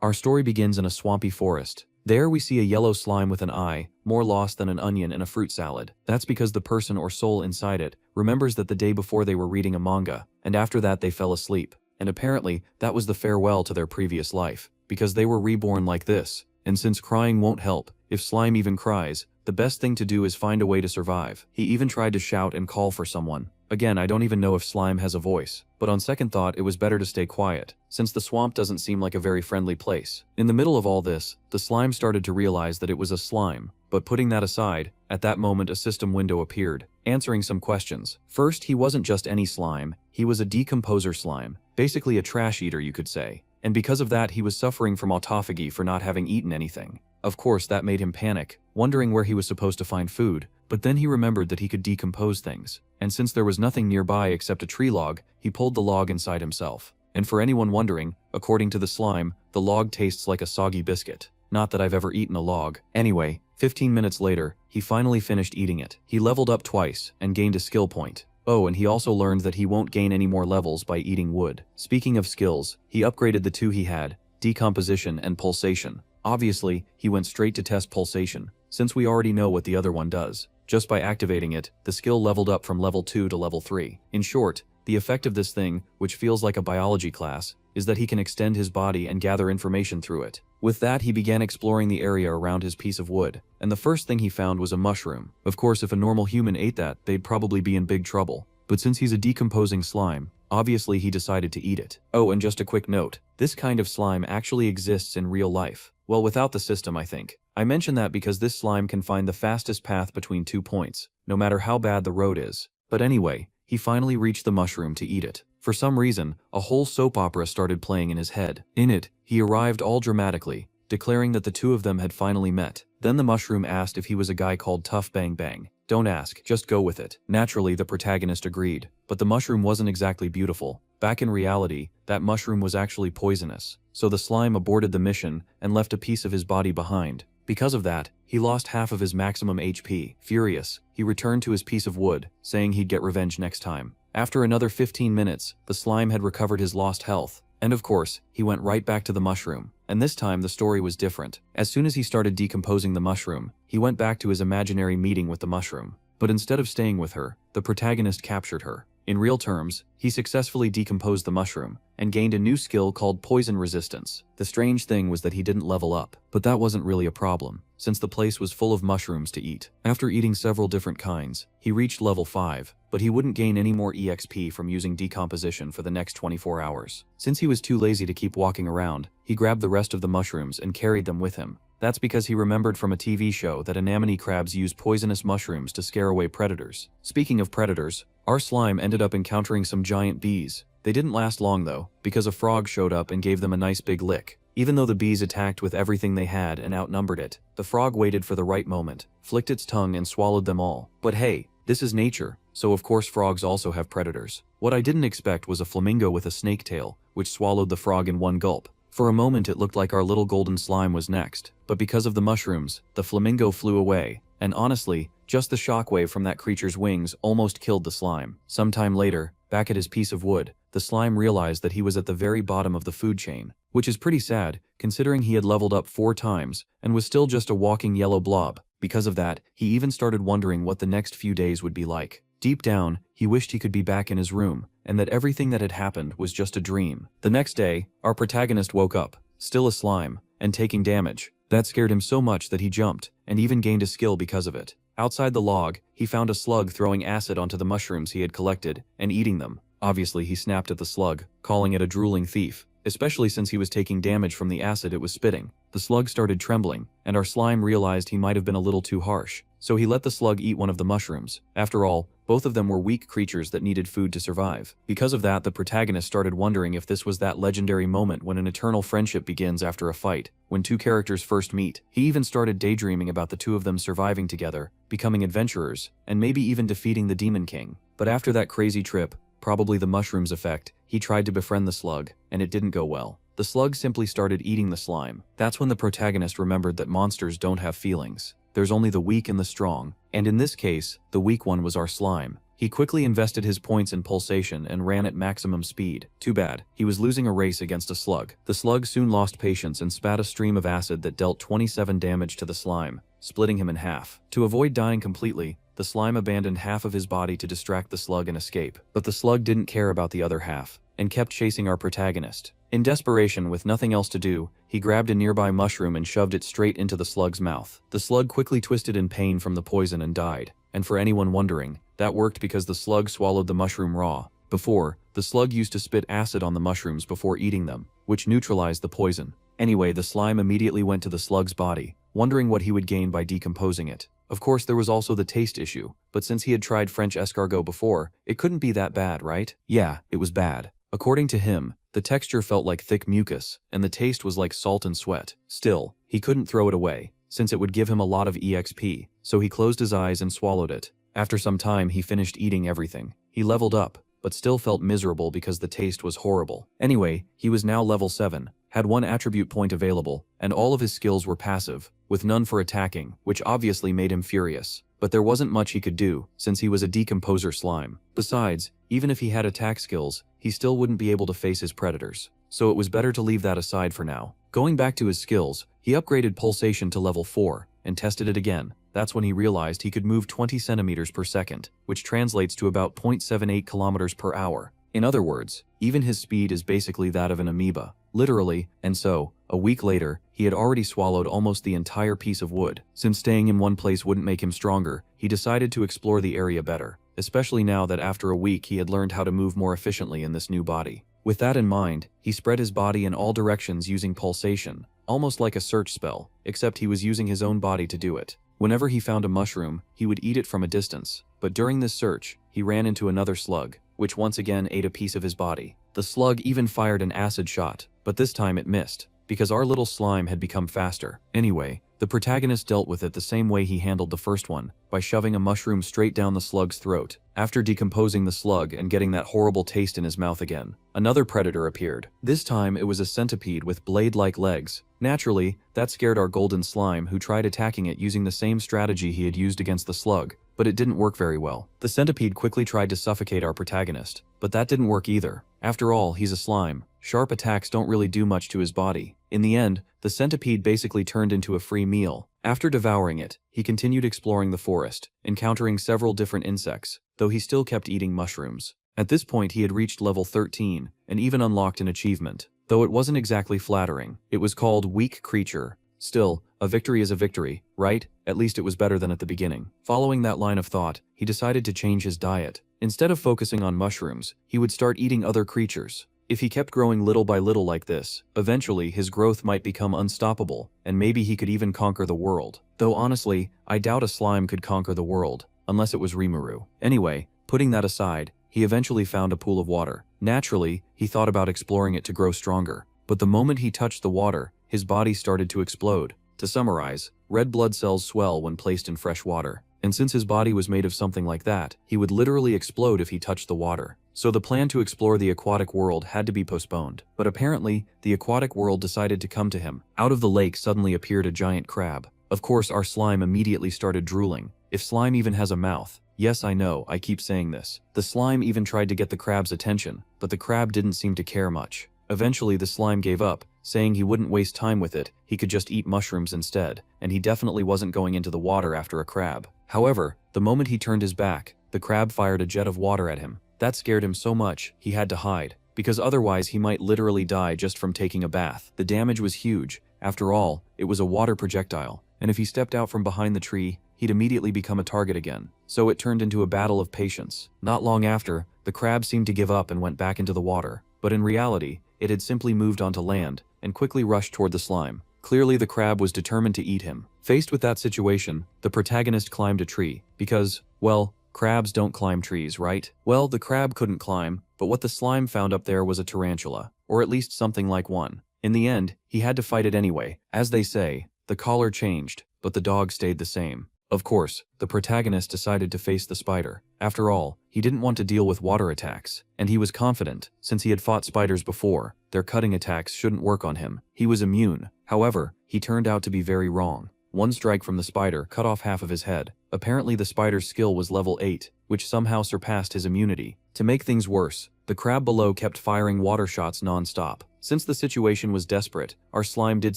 Our story begins in a swampy forest. There we see a yellow slime with an eye, more lost than an onion in a fruit salad. That's because the person or soul inside it remembers that the day before they were reading a manga, and after that they fell asleep. And apparently, that was the farewell to their previous life, because they were reborn like this. And since crying won't help, if slime even cries, the best thing to do is find a way to survive. He even tried to shout and call for someone. Again, I don't even know if slime has a voice, but on second thought it was better to stay quiet, since the swamp doesn't seem like a very friendly place. In the middle of all this, the slime started to realize that it was a slime, but putting that aside, at that moment a system window appeared, answering some questions. First, he wasn't just any slime, he was a decomposer slime, basically a trash eater you could say, and because of that he was suffering from autophagy for not having eaten anything. Of course that made him panic, wondering where he was supposed to find food, but then he remembered that he could decompose things, and since there was nothing nearby except a tree log, he pulled the log inside himself. And for anyone wondering, according to the slime, the log tastes like a soggy biscuit. Not that I've ever eaten a log. Anyway, 15 minutes later, he finally finished eating it. He leveled up twice, and gained a skill point. Oh, and he also learned that he won't gain any more levels by eating wood. Speaking of skills, he upgraded the two he had, decomposition and pulsation. Obviously, he went straight to test pulsation, since we already know what the other one does. Just by activating it, the skill leveled up from level 2 to level 3. In short, the effect of this thing, which feels like a biology class, is that he can extend his body and gather information through it. With that, he began exploring the area around his piece of wood, and the first thing he found was a mushroom. Of course, if a normal human ate that, they'd probably be in big trouble. But since he's a decomposing slime, obviously he decided to eat it. Oh, and just a quick note, this kind of slime actually exists in real life. Well, without the system, I think. I mention that because this slime can find the fastest path between 2 points, no matter how bad the road is. But anyway, he finally reached the mushroom to eat it. For some reason, a whole soap opera started playing in his head. In it, he arrived all dramatically, declaring that the two of them had finally met. Then the mushroom asked if he was a guy called Tough Bang Bang. Don't ask, just go with it. Naturally, the protagonist agreed, but the mushroom wasn't exactly beautiful. Back in reality, that mushroom was actually poisonous, so the slime aborted the mission and left a piece of his body behind. Because of that, he lost half of his maximum HP. Furious, he returned to his piece of wood, saying he'd get revenge next time. After another 15 minutes, the slime had recovered his lost health. And of course, he went right back to the mushroom. And this time the story was different. As soon as he started decomposing the mushroom, he went back to his imaginary meeting with the mushroom. But instead of staying with her, the protagonist captured her. In real terms, he successfully decomposed the mushroom and gained a new skill called poison resistance. The strange thing was that he didn't level up, but that wasn't really a problem, since the place was full of mushrooms to eat. After eating several different kinds, he reached level 5, but he wouldn't gain any more EXP from using decomposition for the next 24 hours. Since he was too lazy to keep walking around, he grabbed the rest of the mushrooms and carried them with him. That's because he remembered from a TV show that anemone crabs use poisonous mushrooms to scare away predators. Speaking of predators, our slime ended up encountering some giant bees. They didn't last long though, because a frog showed up and gave them a nice big lick. Even though the bees attacked with everything they had and outnumbered it, the frog waited for the right moment, flicked its tongue and swallowed them all. But hey, this is nature, so of course frogs also have predators. What I didn't expect was a flamingo with a snake tail, which swallowed the frog in one gulp. For a moment it looked like our little golden slime was next, but because of the mushrooms, the flamingo flew away, and honestly, just the shockwave from that creature's wings almost killed the slime. Sometime later, back at his piece of wood, the slime realized that he was at the very bottom of the food chain, which is pretty sad, considering he had leveled up 4 times, and was still just a walking yellow blob. Because of that, he even started wondering what the next few days would be like. Deep down, he wished he could be back in his room, and that everything that had happened was just a dream. The next day, our protagonist woke up, still a slime, and taking damage. That scared him so much that he jumped, and even gained a skill because of it. Outside the log, he found a slug throwing acid onto the mushrooms he had collected, and eating them. Obviously, he snapped at the slug, calling it a drooling thief, especially since he was taking damage from the acid it was spitting. The slug started trembling, and our slime realized he might have been a little too harsh, so he let the slug eat one of the mushrooms. After all, both of them were weak creatures that needed food to survive. Because of that, the protagonist started wondering if this was that legendary moment when an eternal friendship begins after a fight, when two characters first meet. He even started daydreaming about the two of them surviving together, becoming adventurers, and maybe even defeating the Demon King. But after that crazy trip, probably the mushrooms effect, he tried to befriend the slug, and it didn't go well. The slug simply started eating the slime. That's when the protagonist remembered that monsters don't have feelings. There's only the weak and the strong, and in this case, the weak one was our slime. He quickly invested his points in pulsation and ran at maximum speed. Too bad, he was losing a race against a slug. The slug soon lost patience and spat a stream of acid that dealt 27 damage to the slime, splitting him in half. To avoid dying completely, the slime abandoned half of his body to distract the slug and escape. But the slug didn't care about the other half, and kept chasing our protagonist. In desperation, with nothing else to do, he grabbed a nearby mushroom and shoved it straight into the slug's mouth. The slug quickly twisted in pain from the poison and died. And for anyone wondering, that worked because the slug swallowed the mushroom raw. Before, the slug used to spit acid on the mushrooms before eating them, which neutralized the poison. Anyway, the slime immediately went to the slug's body, wondering what he would gain by decomposing it. Of course, there was also the taste issue, but since he had tried French escargot before, it couldn't be that bad, right? Yeah, it was bad. According to him, the texture felt like thick mucus, and the taste was like salt and sweat. Still, he couldn't throw it away, since it would give him a lot of EXP, so he closed his eyes and swallowed it. After some time, he finished eating everything. He leveled up, but still felt miserable because the taste was horrible. Anyway, he was now level 7, had 1 attribute point available, and all of his skills were passive, with none for attacking, which obviously made him furious. But there wasn't much he could do, since he was a decomposer slime. Besides, even if he had attack skills, he still wouldn't be able to face his predators. So it was better to leave that aside for now. Going back to his skills, he upgraded pulsation to level 4, and tested it again. That's when he realized he could move 20 centimeters per second, which translates to about 0.78 kilometers per hour. In other words, even his speed is basically that of an amoeba. Literally, and so, a week later, he had already swallowed almost the entire piece of wood. Since staying in one place wouldn't make him stronger, he decided to explore the area better, especially now that after a week he had learned how to move more efficiently in this new body. With that in mind, he spread his body in all directions using pulsation, almost like a search spell, except he was using his own body to do it. Whenever he found a mushroom, he would eat it from a distance, but during this search, he ran into another slug, which once again ate a piece of his body. The slug even fired an acid shot, but this time it missed, because our little slime had become faster. Anyway, the protagonist dealt with it the same way he handled the first one, by shoving a mushroom straight down the slug's throat. After decomposing the slug and getting that horrible taste in his mouth again, another predator appeared. This time it was a centipede with blade-like legs. Naturally, that scared our golden slime, who tried attacking it using the same strategy he had used against the slug, but it didn't work very well. The centipede quickly tried to suffocate our protagonist, but that didn't work either. After all, he's a slime. Sharp attacks don't really do much to his body. In the end, the centipede basically turned into a free meal. After devouring it, he continued exploring the forest, encountering several different insects, though he still kept eating mushrooms. At this point he had reached level 13, and even unlocked an achievement. Though it wasn't exactly flattering, it was called Weak Creature. Still, a victory is a victory, right? At least it was better than at the beginning. Following that line of thought, he decided to change his diet. Instead of focusing on mushrooms, he would start eating other creatures. If he kept growing little by little like this, eventually his growth might become unstoppable, and maybe he could even conquer the world. Though honestly, I doubt a slime could conquer the world, unless it was Rimuru. Anyway, putting that aside, he eventually found a pool of water. Naturally, he thought about exploring it to grow stronger, but the moment he touched the water, his body started to explode. To summarize, red blood cells swell when placed in fresh water, and since his body was made of something like that, he would literally explode if he touched the water. So the plan to explore the aquatic world had to be postponed. But apparently, the aquatic world decided to come to him. Out of the lake suddenly appeared a giant crab. Of course, our slime immediately started drooling. If slime even has a mouth. Yes, I know, I keep saying this. The slime even tried to get the crab's attention, but the crab didn't seem to care much. Eventually the slime gave up, saying he wouldn't waste time with it, he could just eat mushrooms instead, and he definitely wasn't going into the water after a crab. However, the moment he turned his back, the crab fired a jet of water at him. That scared him so much, he had to hide, because otherwise he might literally die just from taking a bath. The damage was huge. After all, it was a water projectile, and if he stepped out from behind the tree, he'd immediately become a target again. So it turned into a battle of patience. Not long after, the crab seemed to give up and went back into the water, but in reality, it had simply moved onto land and quickly rushed toward the slime. Clearly the crab was determined to eat him. Faced with that situation, the protagonist climbed a tree, because, well, crabs don't climb trees, right? Well, the crab couldn't climb, but what the slime found up there was a tarantula, or at least something like one. In the end, he had to fight it anyway. As they say, the collar changed, but the dog stayed the same. Of course, the protagonist decided to face the spider. After all, he didn't want to deal with water attacks, and he was confident, since he had fought spiders before, their cutting attacks shouldn't work on him. He was immune. However, he turned out to be very wrong. One strike from the spider cut off half of his head. Apparently the spider's skill was level 8, which somehow surpassed his immunity. To make things worse, the crab below kept firing water shots non-stop. Since the situation was desperate, our slime did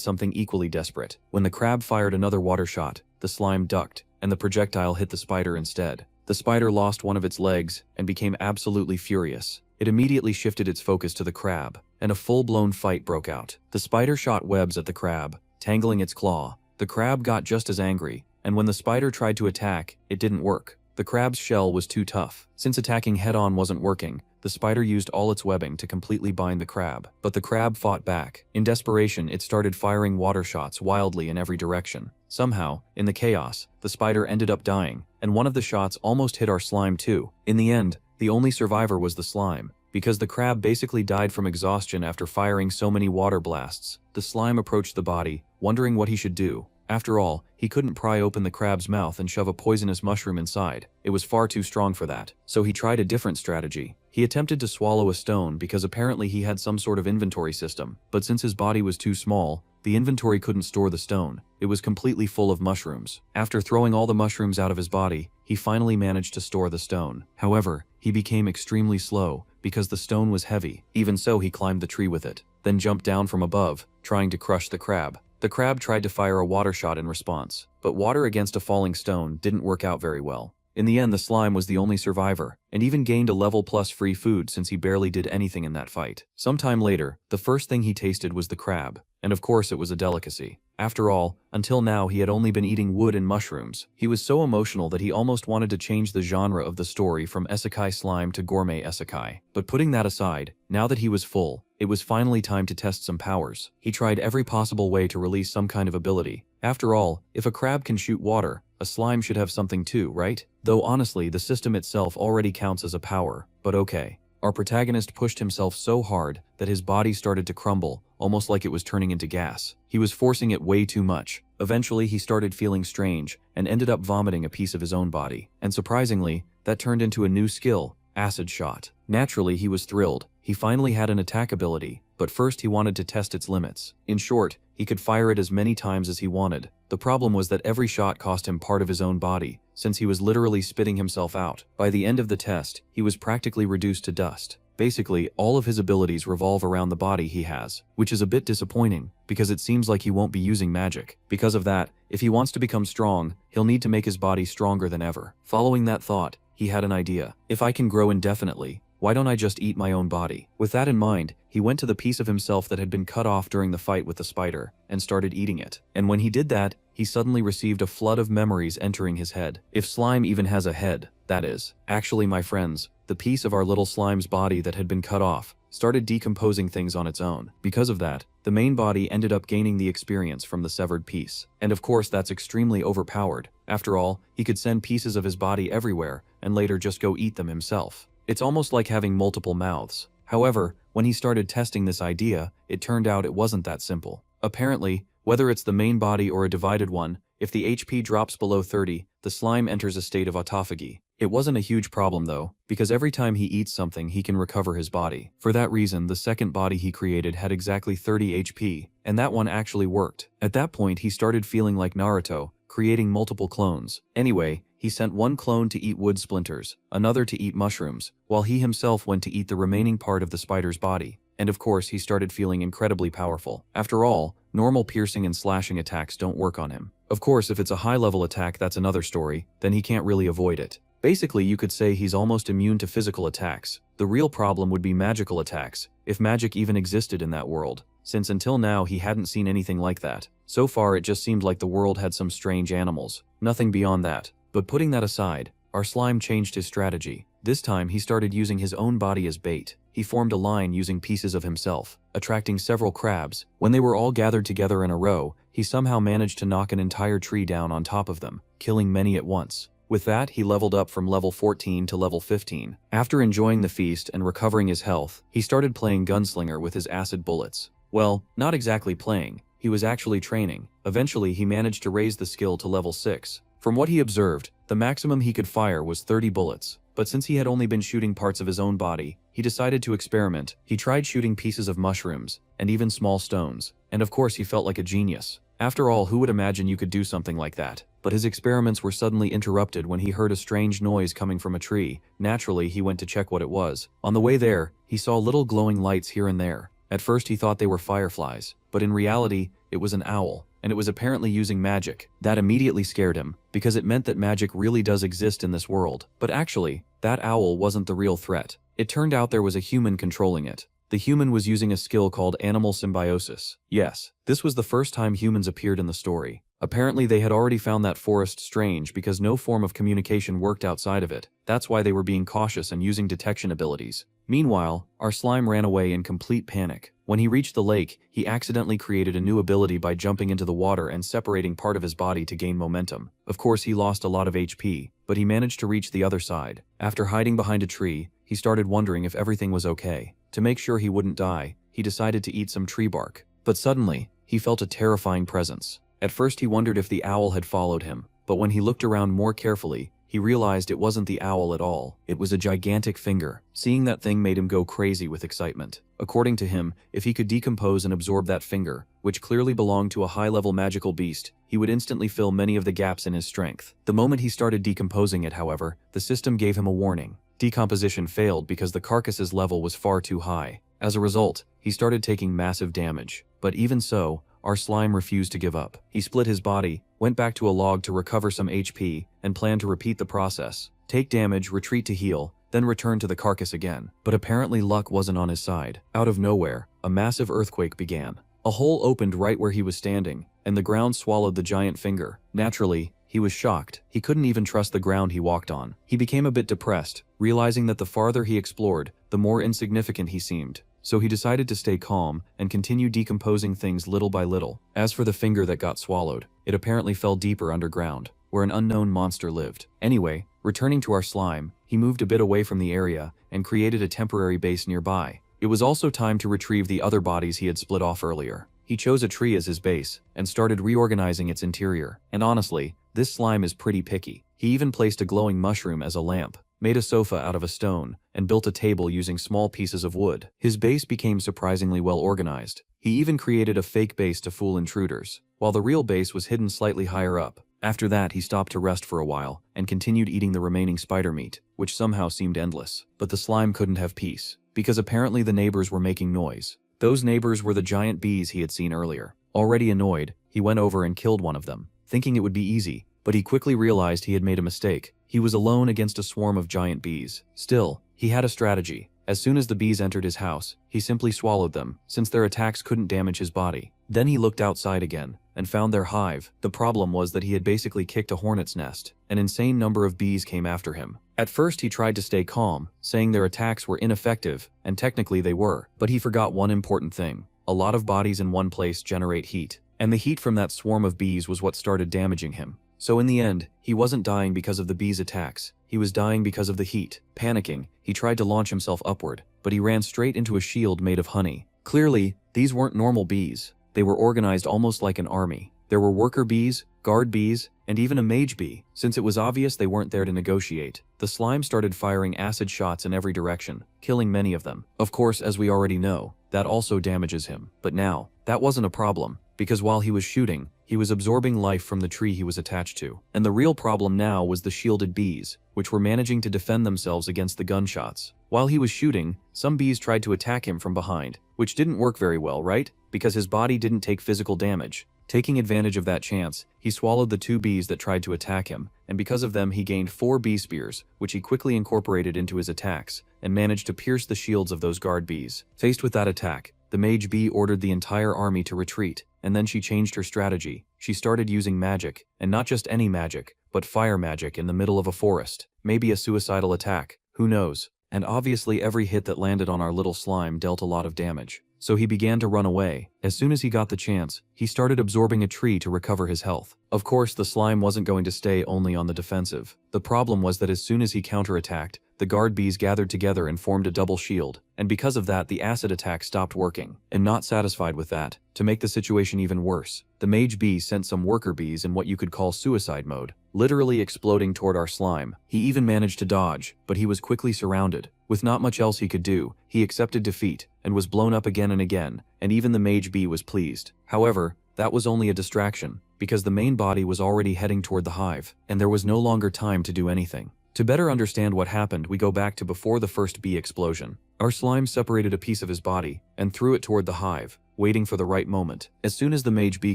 something equally desperate. When the crab fired another water shot, the slime ducked, and the projectile hit the spider instead. The spider lost one of its legs and became absolutely furious. It immediately shifted its focus to the crab, and a full-blown fight broke out. The spider shot webs at the crab, tangling its claw. The crab got just as angry, and when the spider tried to attack, it didn't work. The crab's shell was too tough. Since attacking head-on wasn't working, the spider used all its webbing to completely bind the crab. But the crab fought back. In desperation, it started firing water shots wildly in every direction. Somehow, in the chaos, the spider ended up dying, and one of the shots almost hit our slime too. In the end, the only survivor was the slime, because the crab basically died from exhaustion after firing so many water blasts. The slime approached the body, wondering what he should do. After all, he couldn't pry open the crab's mouth and shove a poisonous mushroom inside. It was far too strong for that. So he tried a different strategy. He attempted to swallow a stone because apparently he had some sort of inventory system. But since his body was too small, the inventory couldn't store the stone. It was completely full of mushrooms. After throwing all the mushrooms out of his body, he finally managed to store the stone. However, he became extremely slow because the stone was heavy. Even so, he climbed the tree with it, then jumped down from above, trying to crush the crab. The crab tried to fire a water shot in response, but water against a falling stone didn't work out very well. In the end, the slime was the only survivor, and even gained a level plus free food since he barely did anything in that fight. Sometime later, the first thing he tasted was the crab, and of course it was a delicacy. After all, until now he had only been eating wood and mushrooms. He was so emotional that he almost wanted to change the genre of the story from isekai slime to gourmet isekai. But putting that aside, now that he was full, it was finally time to test some powers. He tried every possible way to release some kind of ability. After all, if a crab can shoot water, a slime should have something too, right? Though honestly, the system itself already counts as a power, but okay. Our protagonist pushed himself so hard that his body started to crumble, almost like it was turning into gas. He was forcing it way too much. Eventually, he started feeling strange and ended up vomiting a piece of his own body. And surprisingly, that turned into a new skill, acid shot. Naturally, he was thrilled. He finally had an attack ability, but first he wanted to test its limits. In short, he could fire it as many times as he wanted. The problem was that every shot cost him part of his own body, since he was literally spitting himself out. By the end of the test, he was practically reduced to dust. Basically, all of his abilities revolve around the body he has, which is a bit disappointing, because it seems like he won't be using magic. Because of that, if he wants to become strong, he'll need to make his body stronger than ever. Following that thought, he had an idea. If I can grow indefinitely, why don't I just eat my own body? With that in mind, he went to the piece of himself that had been cut off during the fight with the spider, and started eating it. And when he did that, he suddenly received a flood of memories entering his head. If slime even has a head, that is. Actually, my friends, the piece of our little slime's body that had been cut off started decomposing things on its own. Because of that, the main body ended up gaining the experience from the severed piece. And of course, that's extremely overpowered. After all, he could send pieces of his body everywhere, and later just go eat them himself. It's almost like having multiple mouths. However, when he started testing this idea, it turned out it wasn't that simple. Apparently, whether it's the main body or a divided one, if the HP drops below 30, the slime enters a state of autophagy. It wasn't a huge problem though, because every time he eats something he can recover his body. For that reason, the second body he created had exactly 30 HP, and that one actually worked. At that point, he started feeling like Naruto, creating multiple clones. Anyway, he sent one clone to eat wood splinters, another to eat mushrooms, while he himself went to eat the remaining part of the spider's body. And of course, he started feeling incredibly powerful. After all, normal piercing and slashing attacks don't work on him. Of course, if it's a high-level attack, that's another story, then he can't really avoid it. Basically, you could say he's almost immune to physical attacks. The real problem would be magical attacks, if magic even existed in that world, since until now he hadn't seen anything like that. So far, it just seemed like the world had some strange animals. Nothing beyond that. But putting that aside, our slime changed his strategy. This time, he started using his own body as bait. He formed a line using pieces of himself, attracting several crabs. When they were all gathered together in a row, he somehow managed to knock an entire tree down on top of them, killing many at once. With that, he leveled up from level 14 to level 15. After enjoying the feast and recovering his health, he started playing gunslinger with his acid bullets. Well, not exactly playing, he was actually training. Eventually, he managed to raise the skill to level 6. From what he observed, the maximum he could fire was 30 bullets. But since he had only been shooting parts of his own body, he decided to experiment. He tried shooting pieces of mushrooms, and even small stones. And of course, he felt like a genius. After all, who would imagine you could do something like that? but his experiments were suddenly interrupted when he heard a strange noise coming from a tree. Naturally, he went to check what it was. On the way there, he saw little glowing lights here and there. At first he thought they were fireflies, but in reality, it was an owl, and it was apparently using magic. That immediately scared him, because it meant that magic really does exist in this world. But actually, that owl wasn't the real threat. It turned out there was a human controlling it. The human was using a skill called animal symbiosis. Yes, this was the first time humans appeared in the story. Apparently they had already found that forest strange because no form of communication worked outside of it. That's why they were being cautious and using detection abilities. Meanwhile, our slime ran away in complete panic. When he reached the lake, he accidentally created a new ability by jumping into the water and separating part of his body to gain momentum. Of course, he lost a lot of HP, but he managed to reach the other side. After hiding behind a tree, he started wondering if everything was okay. To make sure he wouldn't die, he decided to eat some tree bark. But suddenly, he felt a terrifying presence. At first he wondered if the owl had followed him, but when he looked around more carefully, he realized it wasn't the owl at all. It was a gigantic finger. Seeing that thing made him go crazy with excitement. According to him, if he could decompose and absorb that finger, which clearly belonged to a high-level magical beast, he would instantly fill many of the gaps in his strength. The moment he started decomposing it, however, the system gave him a warning. Decomposition failed because the carcass's level was far too high. As a result, he started taking massive damage. But even so, our slime refused to give up. He split his body, went back to a log to recover some HP, and planned to repeat the process. Take damage, retreat to heal, then return to the carcass again. But apparently luck wasn't on his side. Out of nowhere, a massive earthquake began. A hole opened right where he was standing, and the ground swallowed the giant finger. Naturally, he was shocked. He couldn't even trust the ground he walked on. He became a bit depressed, realizing that the farther he explored, the more insignificant he seemed. So he decided to stay calm and continue decomposing things little by little. As for the finger that got swallowed, it apparently fell deeper underground, where an unknown monster lived. Anyway, returning to our slime, he moved a bit away from the area and created a temporary base nearby. It was also time to retrieve the other bodies he had split off earlier. He chose a tree as his base and started reorganizing its interior. And honestly, this slime is pretty picky. He even placed a glowing mushroom as a lamp, made a sofa out of a stone, and built a table using small pieces of wood. His base became surprisingly well organized. He even created a fake base to fool intruders, while the real base was hidden slightly higher up. After that, he stopped to rest for a while, and continued eating the remaining spider meat, which somehow seemed endless. But the slime couldn't have peace, because apparently the neighbors were making noise. Those neighbors were the giant bees he had seen earlier. Already annoyed, he went over and killed one of them, thinking it would be easy, but he quickly realized he had made a mistake. He was alone against a swarm of giant bees. Still, he had a strategy. As soon as the bees entered his house, he simply swallowed them, since their attacks couldn't damage his body. Then he looked outside again, and found their hive. The problem was that he had basically kicked a hornet's nest. An insane number of bees came after him. At first he tried to stay calm, saying their attacks were ineffective, and technically they were. But he forgot one important thing. A lot of bodies in one place generate heat, and the heat from that swarm of bees was what started damaging him. So in the end, he wasn't dying because of the bees' attacks, he was dying because of the heat. Panicking, he tried to launch himself upward, but he ran straight into a shield made of honey. Clearly, these weren't normal bees. They were organized almost like an army. There were worker bees, guard bees, and even a mage bee. Since it was obvious they weren't there to negotiate, the slime started firing acid shots in every direction, killing many of them. Of course, as we already know, that also damages him. But now, that wasn't a problem, because while he was shooting, he was absorbing life from the tree he was attached to. And the real problem now was the shielded bees, which were managing to defend themselves against the gunshots. While he was shooting, some bees tried to attack him from behind, which didn't work very well, right? Because his body didn't take physical damage. Taking advantage of that chance, he swallowed the 2 bees that tried to attack him, and because of them he gained 4 bee spears, which he quickly incorporated into his attacks, and managed to pierce the shields of those guard bees. Faced with that attack, the mage bee ordered the entire army to retreat, and then she changed her strategy. She started using magic, and not just any magic, but fire magic in the middle of a forest. Maybe a suicidal attack, who knows? And obviously every hit that landed on our little slime dealt a lot of damage. So he began to run away. As soon as he got the chance, he started absorbing a tree to recover his health. Of course, the slime wasn't going to stay only on the defensive. The problem was that as soon as he counterattacked, the guard bees gathered together and formed a double shield, and because of that the acid attack stopped working. And not satisfied with that, to make the situation even worse, the mage bee sent some worker bees in what you could call suicide mode, literally exploding toward our slime. He even managed to dodge, but he was quickly surrounded. With not much else he could do, he accepted defeat, and was blown up again and again, and even the mage bee was pleased. However, that was only a distraction, because the main body was already heading toward the hive, and there was no longer time to do anything. To better understand what happened, we go back to before the first bee explosion. Our slime separated a piece of his body and threw it toward the hive, waiting for the right moment. As soon as the mage bee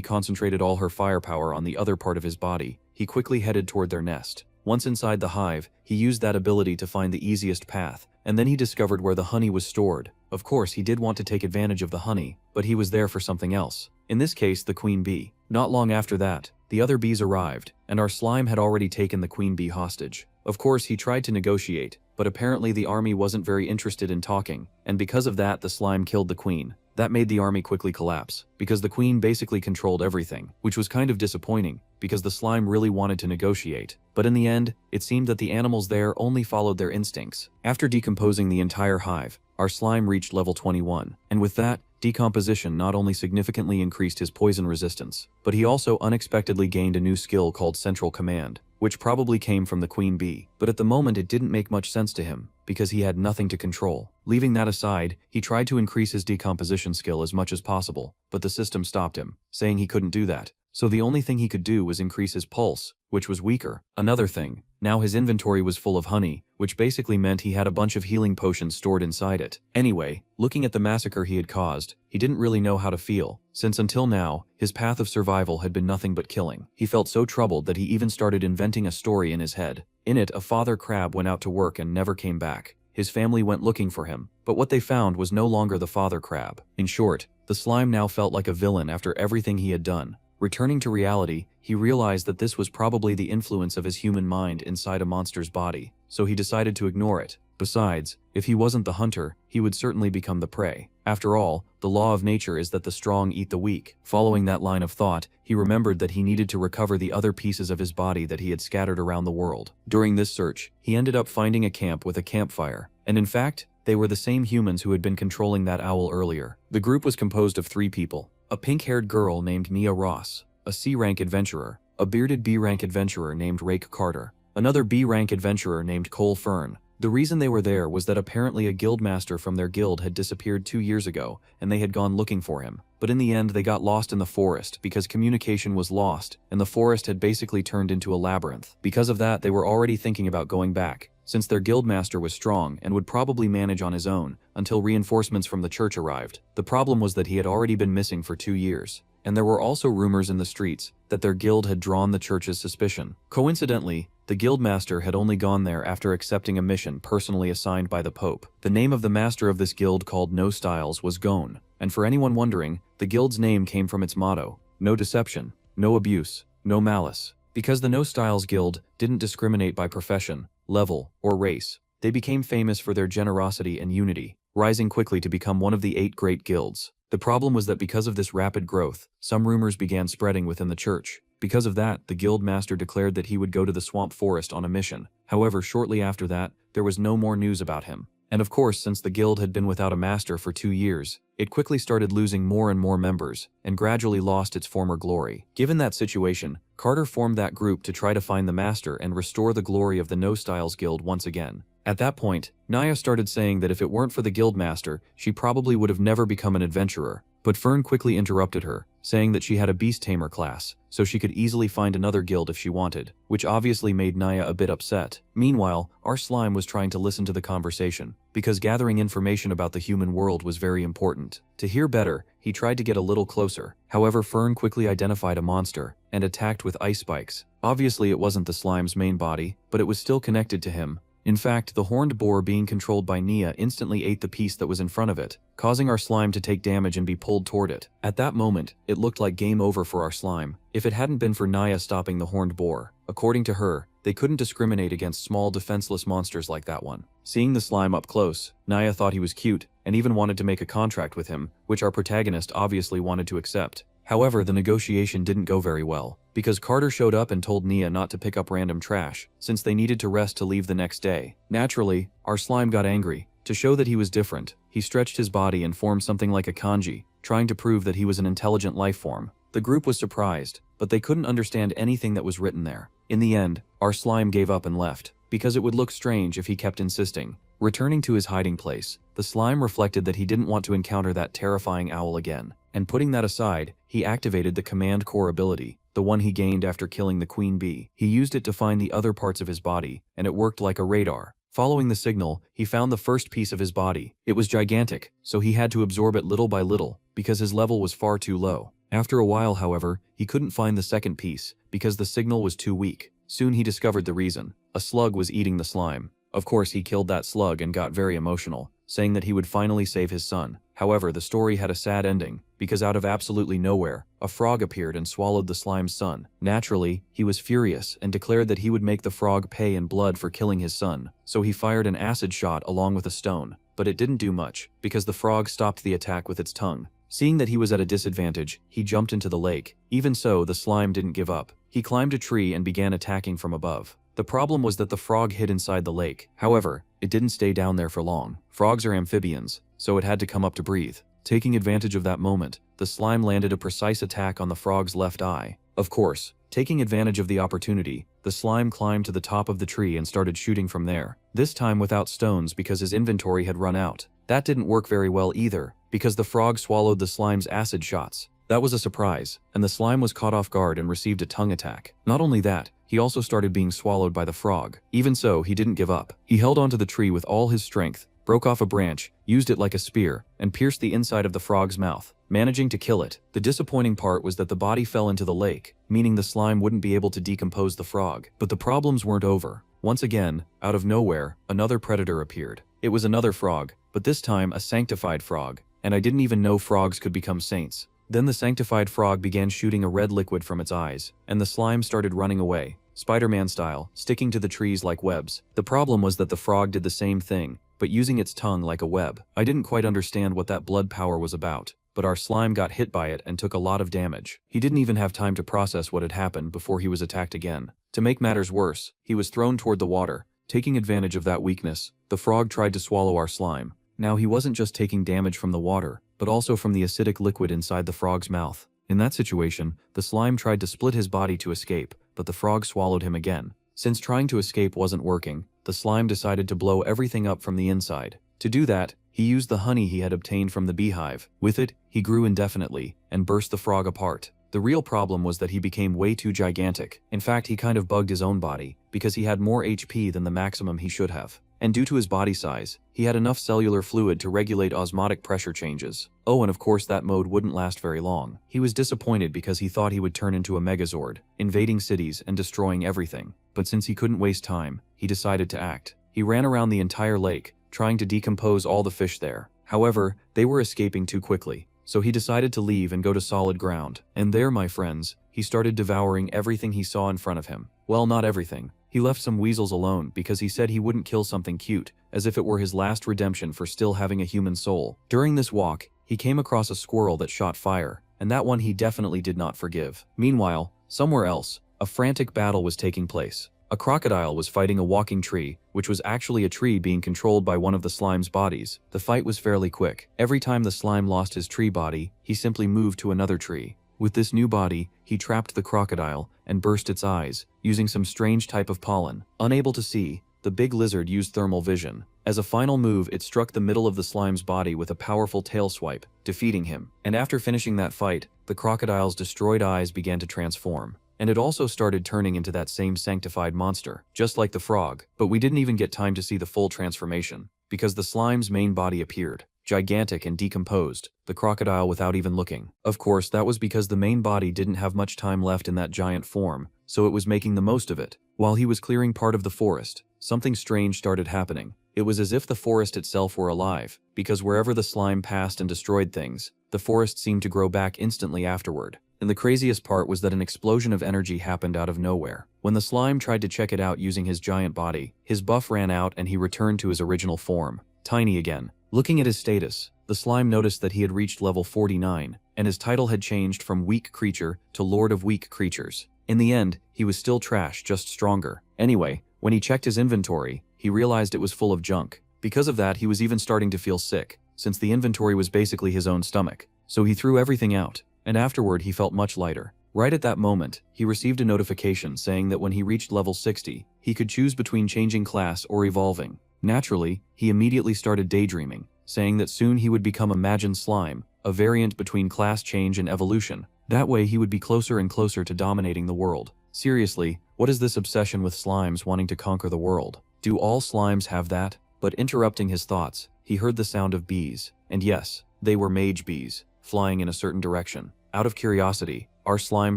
concentrated all her firepower on the other part of his body, he quickly headed toward their nest. Once inside the hive, he used that ability to find the easiest path, and then he discovered where the honey was stored. Of course, he did want to take advantage of the honey, but he was there for something else. In this case, the queen bee. Not long after that, the other bees arrived, and our slime had already taken the queen bee hostage. Of course, he tried to negotiate, but apparently the army wasn't very interested in talking, and because of that, the slime killed the queen. That made the army quickly collapse, because the queen basically controlled everything, which was kind of disappointing, because the slime really wanted to negotiate. But in the end, it seemed that the animals there only followed their instincts. After decomposing the entire hive, our slime reached level 21, and with that, decomposition not only significantly increased his poison resistance, but he also unexpectedly gained a new skill called Central Command, which probably came from the queen bee. But at the moment it didn't make much sense to him, because he had nothing to control. Leaving that aside, he tried to increase his decomposition skill as much as possible, but the system stopped him, saying he couldn't do that. So the only thing he could do was increase his pulse, which was weaker. Another thing, now his inventory was full of honey, which basically meant he had a bunch of healing potions stored inside it. Anyway, looking at the massacre he had caused, he didn't really know how to feel, since until now, his path of survival had been nothing but killing. He felt so troubled that he even started inventing a story in his head. In it, a father crab went out to work and never came back. His family went looking for him, but what they found was no longer the father crab. In short, the slime now felt like a villain after everything he had done. Returning to reality, he realized that this was probably the influence of his human mind inside a monster's body, so he decided to ignore it. Besides, if he wasn't the hunter, he would certainly become the prey. After all, the law of nature is that the strong eat the weak. Following that line of thought, he remembered that he needed to recover the other pieces of his body that he had scattered around the world. During this search, he ended up finding a camp with a campfire, and in fact, they were the same humans who had been controlling that owl earlier. The group was composed of 3 people. A pink-haired girl named Nia Ross, a C-rank adventurer, a bearded B-rank adventurer named Rake Carter, another B-rank adventurer named Cole Fern. The reason they were there was that apparently a guildmaster from their guild had disappeared 2 years ago, and they had gone looking for him. But in the end, they got lost in the forest because communication was lost, and the forest had basically turned into a labyrinth. Because of that, they were already thinking about going back, since their guildmaster was strong and would probably manage on his own until reinforcements from the church arrived. The problem was that he had already been missing for 2 years, and there were also rumors in the streets that their guild had drawn the church's suspicion. Coincidentally, the guildmaster had only gone there after accepting a mission personally assigned by the Pope. The name of the master of this guild, called No Styles, was Gon, and for anyone wondering, the guild's name came from its motto: no deception, no abuse, no malice. Because the No Styles Guild didn't discriminate by profession, level, or race, they became famous for their generosity and unity, rising quickly to become one of the 8 great guilds. The problem was that because of this rapid growth, some rumors began spreading within the church. Because of that, the guild master declared that he would go to the swamp forest on a mission. However, shortly after that, there was no more news about him. And of course, since the guild had been without a master for 2 years, it quickly started losing more and more members, and gradually lost its former glory. Given that situation, Carter formed that group to try to find the master and restore the glory of the No Styles Guild once again. At that point, Naya started saying that if it weren't for the guild master, she probably would have never become an adventurer. But Fern quickly interrupted her, saying that she had a beast tamer class, so she could easily find another guild if she wanted, which obviously made Naya a bit upset. Meanwhile, our slime was trying to listen to the conversation, because gathering information about the human world was very important. To hear better, he tried to get a little closer. However, Fern quickly identified a monster, and attacked with ice spikes. Obviously it wasn't the slime's main body, but it was still connected to him. In fact, the horned boar being controlled by Nia instantly ate the piece that was in front of it, causing our slime to take damage and be pulled toward it. At that moment, it looked like game over for our slime, if it hadn't been for Nia stopping the horned boar. According to her, they couldn't discriminate against small defenseless monsters like that one. Seeing the slime up close, Nia thought he was cute, and even wanted to make a contract with him, which our protagonist obviously wanted to accept. However, the negotiation didn't go very well, because Carter showed up and told Nia not to pick up random trash, since they needed to rest to leave the next day. Naturally, our slime got angry. To show that he was different, he stretched his body and formed something like a kanji, trying to prove that he was an intelligent life form. The group was surprised, but they couldn't understand anything that was written there. In the end, our slime gave up and left, because it would look strange if he kept insisting. Returning to his hiding place, the slime reflected that he didn't want to encounter that terrifying owl again. And putting that aside, he activated the command core ability, the one he gained after killing the queen bee. He used it to find the other parts of his body, and it worked like a radar. Following the signal, he found the first piece of his body. It was gigantic, so he had to absorb it little by little, because his level was far too low. After a while, however, he couldn't find the second piece, because the signal was too weak. Soon he discovered the reason. A slug was eating the slime. Of course, he killed that slug and got very emotional, saying that he would finally save his son. However, the story had a sad ending, because out of absolutely nowhere, a frog appeared and swallowed the slime's son. Naturally, he was furious and declared that he would make the frog pay in blood for killing his son, so he fired an acid shot along with a stone. But it didn't do much, because the frog stopped the attack with its tongue. Seeing that he was at a disadvantage, he jumped into the lake. Even so, the slime didn't give up. He climbed a tree and began attacking from above. The problem was that the frog hid inside the lake. However, it didn't stay down there for long. Frogs are amphibians, so it had to come up to breathe. Taking advantage of that moment, the slime landed a precise attack on the frog's left eye. Of course, taking advantage of the opportunity, the slime climbed to the top of the tree and started shooting from there. This time without stones because his inventory had run out. That didn't work very well either, because the frog swallowed the slime's acid shots. That was a surprise, and the slime was caught off guard and received a tongue attack. Not only that, he also started being swallowed by the frog. Even so, he didn't give up. He held onto the tree with all his strength, broke off a branch, used it like a spear, and pierced the inside of the frog's mouth, managing to kill it. The disappointing part was that the body fell into the lake, meaning the slime wouldn't be able to decompose the frog. But the problems weren't over. Once again, out of nowhere, another predator appeared. It was another frog, but this time a sanctified frog, and I didn't even know frogs could become saints. Then the sanctified frog began shooting a red liquid from its eyes, and the slime started running away, Spider-Man style, sticking to the trees like webs. The problem was that the frog did the same thing, but using its tongue like a web. I didn't quite understand what that blood power was about, but our slime got hit by it and took a lot of damage. He didn't even have time to process what had happened before he was attacked again. To make matters worse, he was thrown toward the water. Taking advantage of that weakness, the frog tried to swallow our slime. Now he wasn't just taking damage from the water, but also from the acidic liquid inside the frog's mouth. In that situation, the slime tried to split his body to escape, but the frog swallowed him again. Since trying to escape wasn't working, the slime decided to blow everything up from the inside. To do that, he used the honey he had obtained from the beehive. With it, he grew indefinitely, and burst the frog apart. The real problem was that he became way too gigantic. In fact, he kind of bugged his own body, because he had more HP than the maximum he should have. And due to his body size, he had enough cellular fluid to regulate osmotic pressure changes. Oh, and of course that mode wouldn't last very long. He was disappointed because he thought he would turn into a Megazord, invading cities and destroying everything. But since he couldn't waste time, he decided to act. He ran around the entire lake, trying to decompose all the fish there. However, they were escaping too quickly, so he decided to leave and go to solid ground. And there, my friends, he started devouring everything he saw in front of him. Well, not everything. He left some weasels alone because he said he wouldn't kill something cute, as if it were his last redemption for still having a human soul. During this walk, he came across a squirrel that shot fire, and that one he definitely did not forgive. Meanwhile, somewhere else, a frantic battle was taking place. A crocodile was fighting a walking tree, which was actually a tree being controlled by one of the slime's bodies. The fight was fairly quick. Every time the slime lost his tree body, he simply moved to another tree. With this new body, he trapped the crocodile and burst its eyes, using some strange type of pollen. Unable to see, the big lizard used thermal vision. As a final move, it struck the middle of the slime's body with a powerful tail swipe, defeating him. And after finishing that fight, the crocodile's destroyed eyes began to transform. And it also started turning into that same sanctified monster, just like the frog. But we didn't even get time to see the full transformation, because the slime's main body appeared, gigantic and decomposed, the crocodile without even looking. Of course, that was because the main body didn't have much time left in that giant form, so it was making the most of it. While he was clearing part of the forest, something strange started happening. It was as if the forest itself were alive, because wherever the slime passed and destroyed things, the forest seemed to grow back instantly afterward. And the craziest part was that an explosion of energy happened out of nowhere. When the slime tried to check it out using his giant body, his buff ran out and he returned to his original form, tiny again. Looking at his status, the slime noticed that he had reached level 49, and his title had changed from Weak Creature to Lord of Weak Creatures. In the end, he was still trash, just stronger. Anyway, when he checked his inventory, he realized it was full of junk. Because of that, he was even starting to feel sick, since the inventory was basically his own stomach. So he threw everything out, and afterward he felt much lighter. Right at that moment, he received a notification saying that when he reached level 60, he could choose between changing class or evolving. Naturally, he immediately started daydreaming, saying that soon he would become a Majin slime, a variant between class change and evolution. That way he would be closer and closer to dominating the world. Seriously, what is this obsession with slimes wanting to conquer the world? Do all slimes have that? But interrupting his thoughts, he heard the sound of bees. And yes, they were mage bees, flying in a certain direction. Out of curiosity, our slime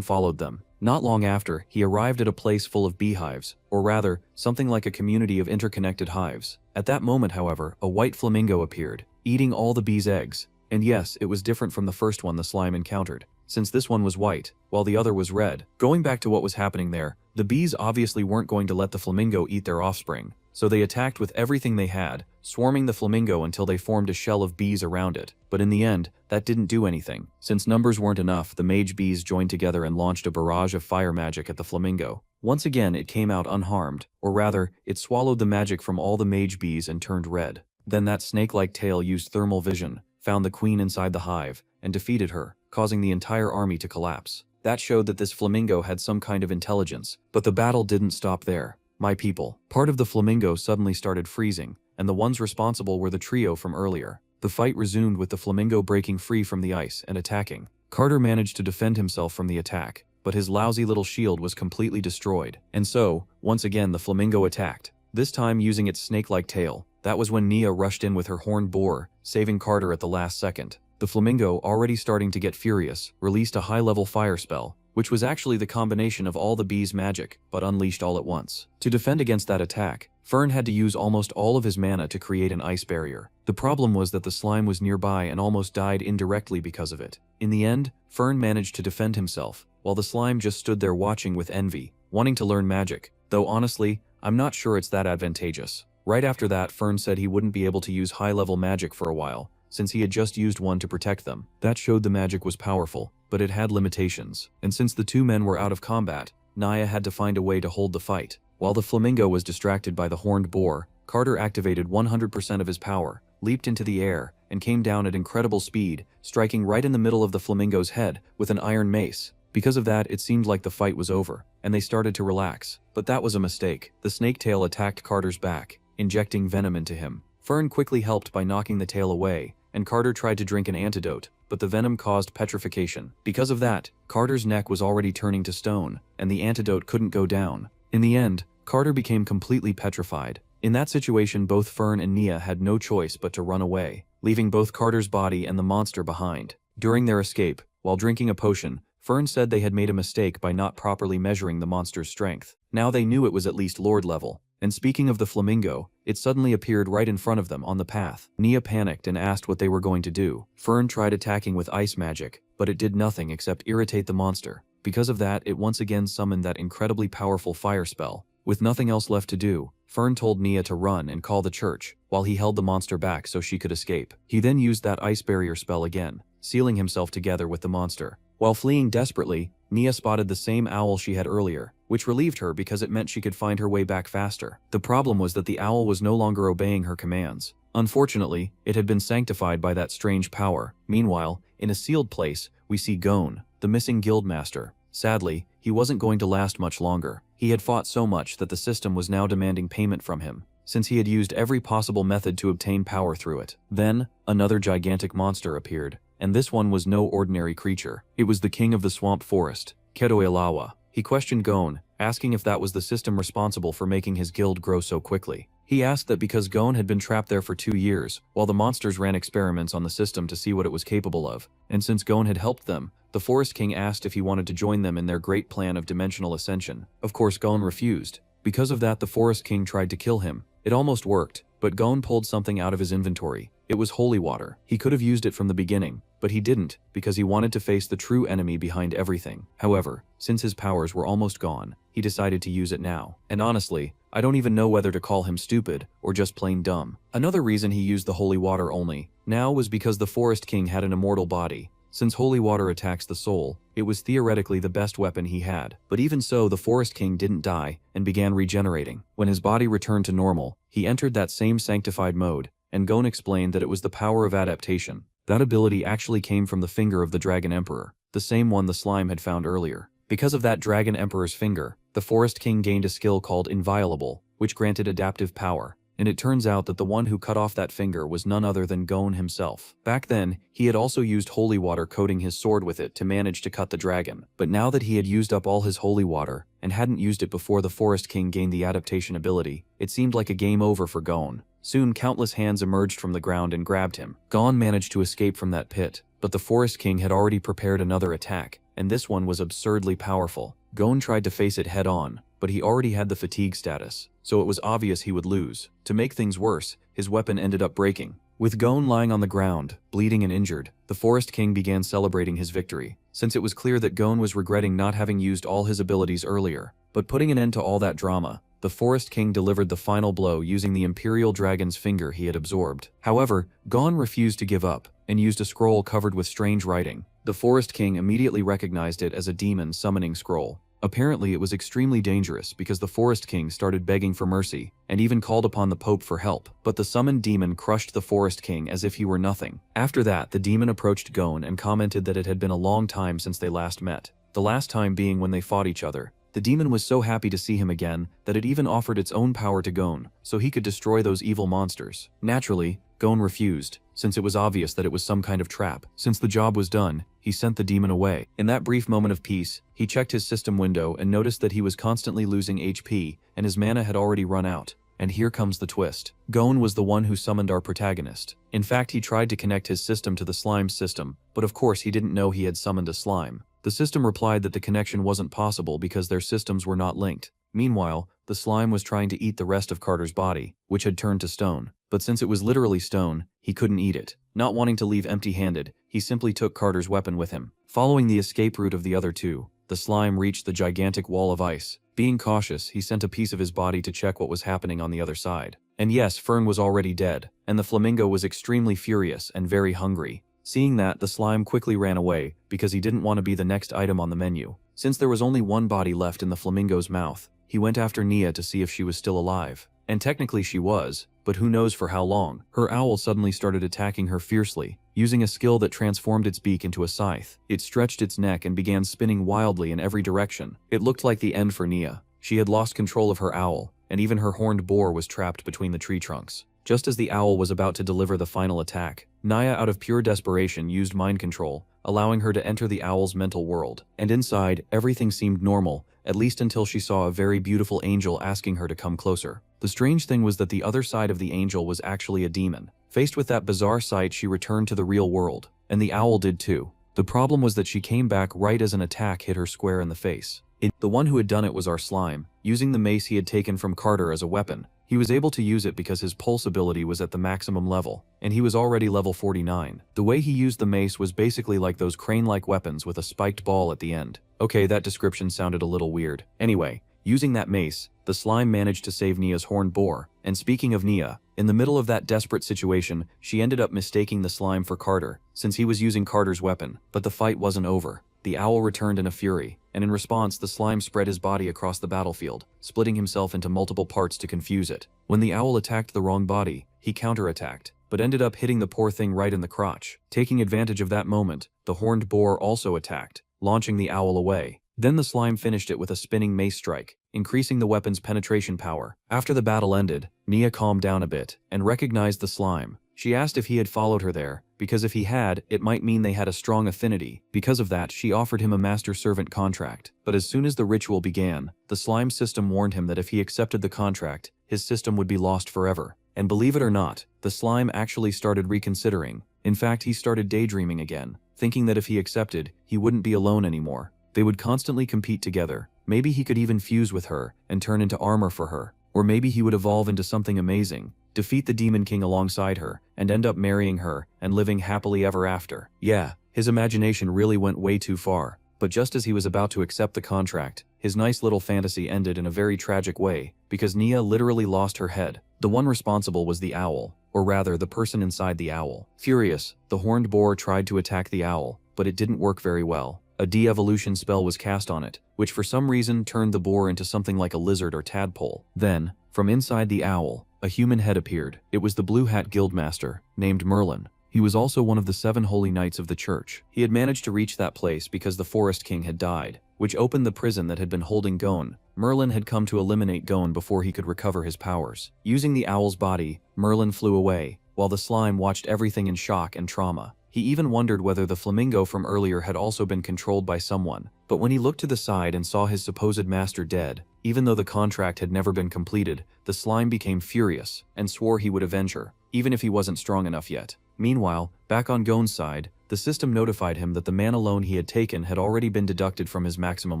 followed them. Not long after, he arrived at a place full of beehives, or rather, something like a community of interconnected hives. At that moment, however, a white flamingo appeared, eating all the bees' eggs. And yes, it was different from the first one the slime encountered, since this one was white, while the other was red. Going back to what was happening there, the bees obviously weren't going to let the flamingo eat their offspring, so they attacked with everything they had, swarming the flamingo until they formed a shell of bees around it. But in the end, that didn't do anything. Since numbers weren't enough, the mage bees joined together and launched a barrage of fire magic at the flamingo. Once again, it came out unharmed, or rather, it swallowed the magic from all the mage bees and turned red. Then that snake-like tail used thermal vision, found the queen inside the hive, and defeated her, causing the entire army to collapse. That showed that this flamingo had some kind of intelligence, but the battle didn't stop there. My people, part of the flamingo suddenly started freezing, and the ones responsible were the trio from earlier. The fight resumed with the flamingo breaking free from the ice and attacking. Carter managed to defend himself from the attack, but his lousy little shield was completely destroyed. And so, once again the flamingo attacked, this time using its snake-like tail. That was when Nia rushed in with her horned boar, saving Carter at the last second. The flamingo, already starting to get furious, released a high-level fire spell, which was actually the combination of all the bees' magic, but unleashed all at once. To defend against that attack, Fern had to use almost all of his mana to create an ice barrier. The problem was that the slime was nearby and almost died indirectly because of it. In the end, Fern managed to defend himself, while the slime just stood there watching with envy, wanting to learn magic, though honestly, I'm not sure it's that advantageous. Right after that, Fern said he wouldn't be able to use high-level magic for a while, since he had just used one to protect them. That showed the magic was powerful, but it had limitations. And since the two men were out of combat, Nia had to find a way to hold the fight. While the flamingo was distracted by the horned boar, Carter activated 100% of his power, leaped into the air, and came down at incredible speed, striking right in the middle of the flamingo's head with an iron mace. Because of that, it seemed like the fight was over, and they started to relax. But that was a mistake. The snake tail attacked Carter's back, injecting venom into him. Fern quickly helped by knocking the tail away, and Carter tried to drink an antidote, but the venom caused petrification. Because of that, Carter's neck was already turning to stone, and the antidote couldn't go down. In the end, Carter became completely petrified. In that situation, both Fern and Nia had no choice but to run away, leaving both Carter's body and the monster behind. During their escape, while drinking a potion, Fern said they had made a mistake by not properly measuring the monster's strength. Now they knew it was at least Lord level. And speaking of the flamingo, it suddenly appeared right in front of them on the path. Nia panicked and asked what they were going to do. Fern tried attacking with ice magic, but it did nothing except irritate the monster. Because of that, it once again summoned that incredibly powerful fire spell. With nothing else left to do, Fern told Nia to run and call the church, while he held the monster back so she could escape. He then used that ice barrier spell again, sealing himself together with the monster. While fleeing desperately, Nia spotted the same owl she had earlier, which relieved her because it meant she could find her way back faster. The problem was that the owl was no longer obeying her commands. Unfortunately, it had been sanctified by that strange power. Meanwhile, in a sealed place, we see Gon, the missing guildmaster. Sadly, he wasn't going to last much longer. He had fought so much that the system was now demanding payment from him, since he had used every possible method to obtain power through it. Then, another gigantic monster appeared, and this one was no ordinary creature. It was the king of the swamp forest, Kedoelawa. He questioned Gon, asking if that was the system responsible for making his guild grow so quickly. He asked that because Gon had been trapped there for 2 years, while the monsters ran experiments on the system to see what it was capable of, and since Gon had helped them, the Forest King asked if he wanted to join them in their great plan of dimensional ascension. Of course, Gon refused. Because of that, the Forest King tried to kill him. It almost worked, but Gon pulled something out of his inventory. It was holy water. He could have used it from the beginning, but he didn't, because he wanted to face the true enemy behind everything. However, since his powers were almost gone, he decided to use it now. And honestly, I don't even know whether to call him stupid or just plain dumb. Another reason he used the holy water only now was because the Forest King had an immortal body. Since holy water attacks the soul, it was theoretically the best weapon he had. But even so, the Forest King didn't die and began regenerating. When his body returned to normal, he entered that same sanctified mode, and Gon explained that it was the power of adaptation. That ability actually came from the finger of the Dragon Emperor, the same one the slime had found earlier. Because of that Dragon Emperor's finger, the Forest King gained a skill called Inviolable, which granted adaptive power. and it turns out that the one who cut off that finger was none other than Gon himself. Back then, he had also used holy water coating his sword with it to manage to cut the dragon, but now that he had used up all his holy water, and hadn't used it before the Forest King gained the adaptation ability, it seemed like a game over for Gon. Soon countless hands emerged from the ground and grabbed him. Gon managed to escape from that pit, but the Forest King had already prepared another attack, and this one was absurdly powerful. Gon tried to face it head-on, but he already had the fatigue status, so it was obvious he would lose. To make things worse, his weapon ended up breaking. With Gon lying on the ground, bleeding and injured, the Forest King began celebrating his victory, since it was clear that Gon was regretting not having used all his abilities earlier. But putting an end to all that drama, the Forest King delivered the final blow using the Imperial Dragon's finger he had absorbed. However, Gon refused to give up, and used a scroll covered with strange writing. The Forest King immediately recognized it as a demon summoning scroll. Apparently it was extremely dangerous because the Forest King started begging for mercy, and even called upon the Pope for help, but the summoned demon crushed the Forest King as if he were nothing. After that, the demon approached Gon and commented that it had been a long time since they last met, the last time being when they fought each other. The demon was so happy to see him again that it even offered its own power to Gon, so he could destroy those evil monsters. Naturally, Gon refused, since it was obvious that it was some kind of trap. Since the job was done, he sent the demon away. In that brief moment of peace, he checked his system window and noticed that he was constantly losing HP, and his mana had already run out. And here comes the twist. Gon was the one who summoned our protagonist. In fact, he tried to connect his system to the slime's system, but of course he didn't know he had summoned a slime. The system replied that the connection wasn't possible because their systems were not linked. Meanwhile, the slime was trying to eat the rest of Carter's body, which had turned to stone. But since it was literally stone, he couldn't eat it. Not wanting to leave empty-handed, he simply took Carter's weapon with him. Following the escape route of the other two, the slime reached the gigantic wall of ice. Being cautious, he sent a piece of his body to check what was happening on the other side. And yes, Fern was already dead, and the flamingo was extremely furious and very hungry. Seeing that, the slime quickly ran away, because he didn't want to be the next item on the menu. Since there was only one body left in the flamingo's mouth, he went after Nia to see if she was still alive. And technically she was, but who knows for how long. Her owl suddenly started attacking her fiercely, using a skill that transformed its beak into a scythe. It stretched its neck and began spinning wildly in every direction. It looked like the end for Nia. She had lost control of her owl, and even her horned boar was trapped between the tree trunks. Just as the owl was about to deliver the final attack, Nia out of pure desperation used mind control, allowing her to enter the owl's mental world. And inside, everything seemed normal, at least until she saw a very beautiful angel asking her to come closer. The strange thing was that the other side of the angel was actually a demon. Faced with that bizarre sight, she returned to the real world, and the owl did too. The problem was that she came back right as an attack hit her square in the face. The one who had done it was our slime, using the mace he had taken from Carter as a weapon. He was able to use it because his pulse ability was at the maximum level, and he was already level 49. The way he used the mace was basically like those crane-like weapons with a spiked ball at the end. Okay, that description sounded a little weird. Anyway, using that mace, the slime managed to save Nia's horned boar. And speaking of Nia, in the middle of that desperate situation, she ended up mistaking the slime for Carter, since he was using Carter's weapon. But the fight wasn't over. The owl returned in a fury, and in response the slime spread his body across the battlefield, splitting himself into multiple parts to confuse it. When the owl attacked the wrong body, he counterattacked, but ended up hitting the poor thing right in the crotch. Taking advantage of that moment, the horned boar also attacked, launching the owl away. Then the slime finished it with a spinning mace strike, increasing the weapon's penetration power. After the battle ended, Nia calmed down a bit, and recognized the slime. She asked if he had followed her there, because if he had, it might mean they had a strong affinity. Because of that, she offered him a master-servant contract. But as soon as the ritual began, the slime system warned him that if he accepted the contract, his system would be lost forever. And believe it or not, the slime actually started reconsidering. In fact, he started daydreaming again, thinking that if he accepted, he wouldn't be alone anymore. They would constantly compete together. Maybe he could even fuse with her and turn into armor for her. Or maybe he would evolve into something amazing, defeat the Demon King alongside her, and end up marrying her and living happily ever after. Yeah, his imagination really went way too far. But just as he was about to accept the contract, his nice little fantasy ended in a very tragic way, because Nia literally lost her head. The one responsible was the owl, or rather the person inside the owl. Furious, the horned boar tried to attack the owl, but it didn't work very well. A de-evolution spell was cast on it, which for some reason turned the boar into something like a lizard or tadpole. Then, from inside the owl, a human head appeared. It was the Blue Hat Guildmaster, named Merlin. He was also one of the 7 holy knights of the church. He had managed to reach that place because the Forest King had died, which opened the prison that had been holding Gon. Merlin had come to eliminate Gon before he could recover his powers. Using the owl's body, Merlin flew away, while the slime watched everything in shock and trauma. He even wondered whether the flamingo from earlier had also been controlled by someone. But when he looked to the side and saw his supposed master dead, even though the contract had never been completed, the slime became furious and swore he would avenge her, even if he wasn't strong enough yet. Meanwhile, back on Gon's side, the system notified him that the mana loan he had taken had already been deducted from his maximum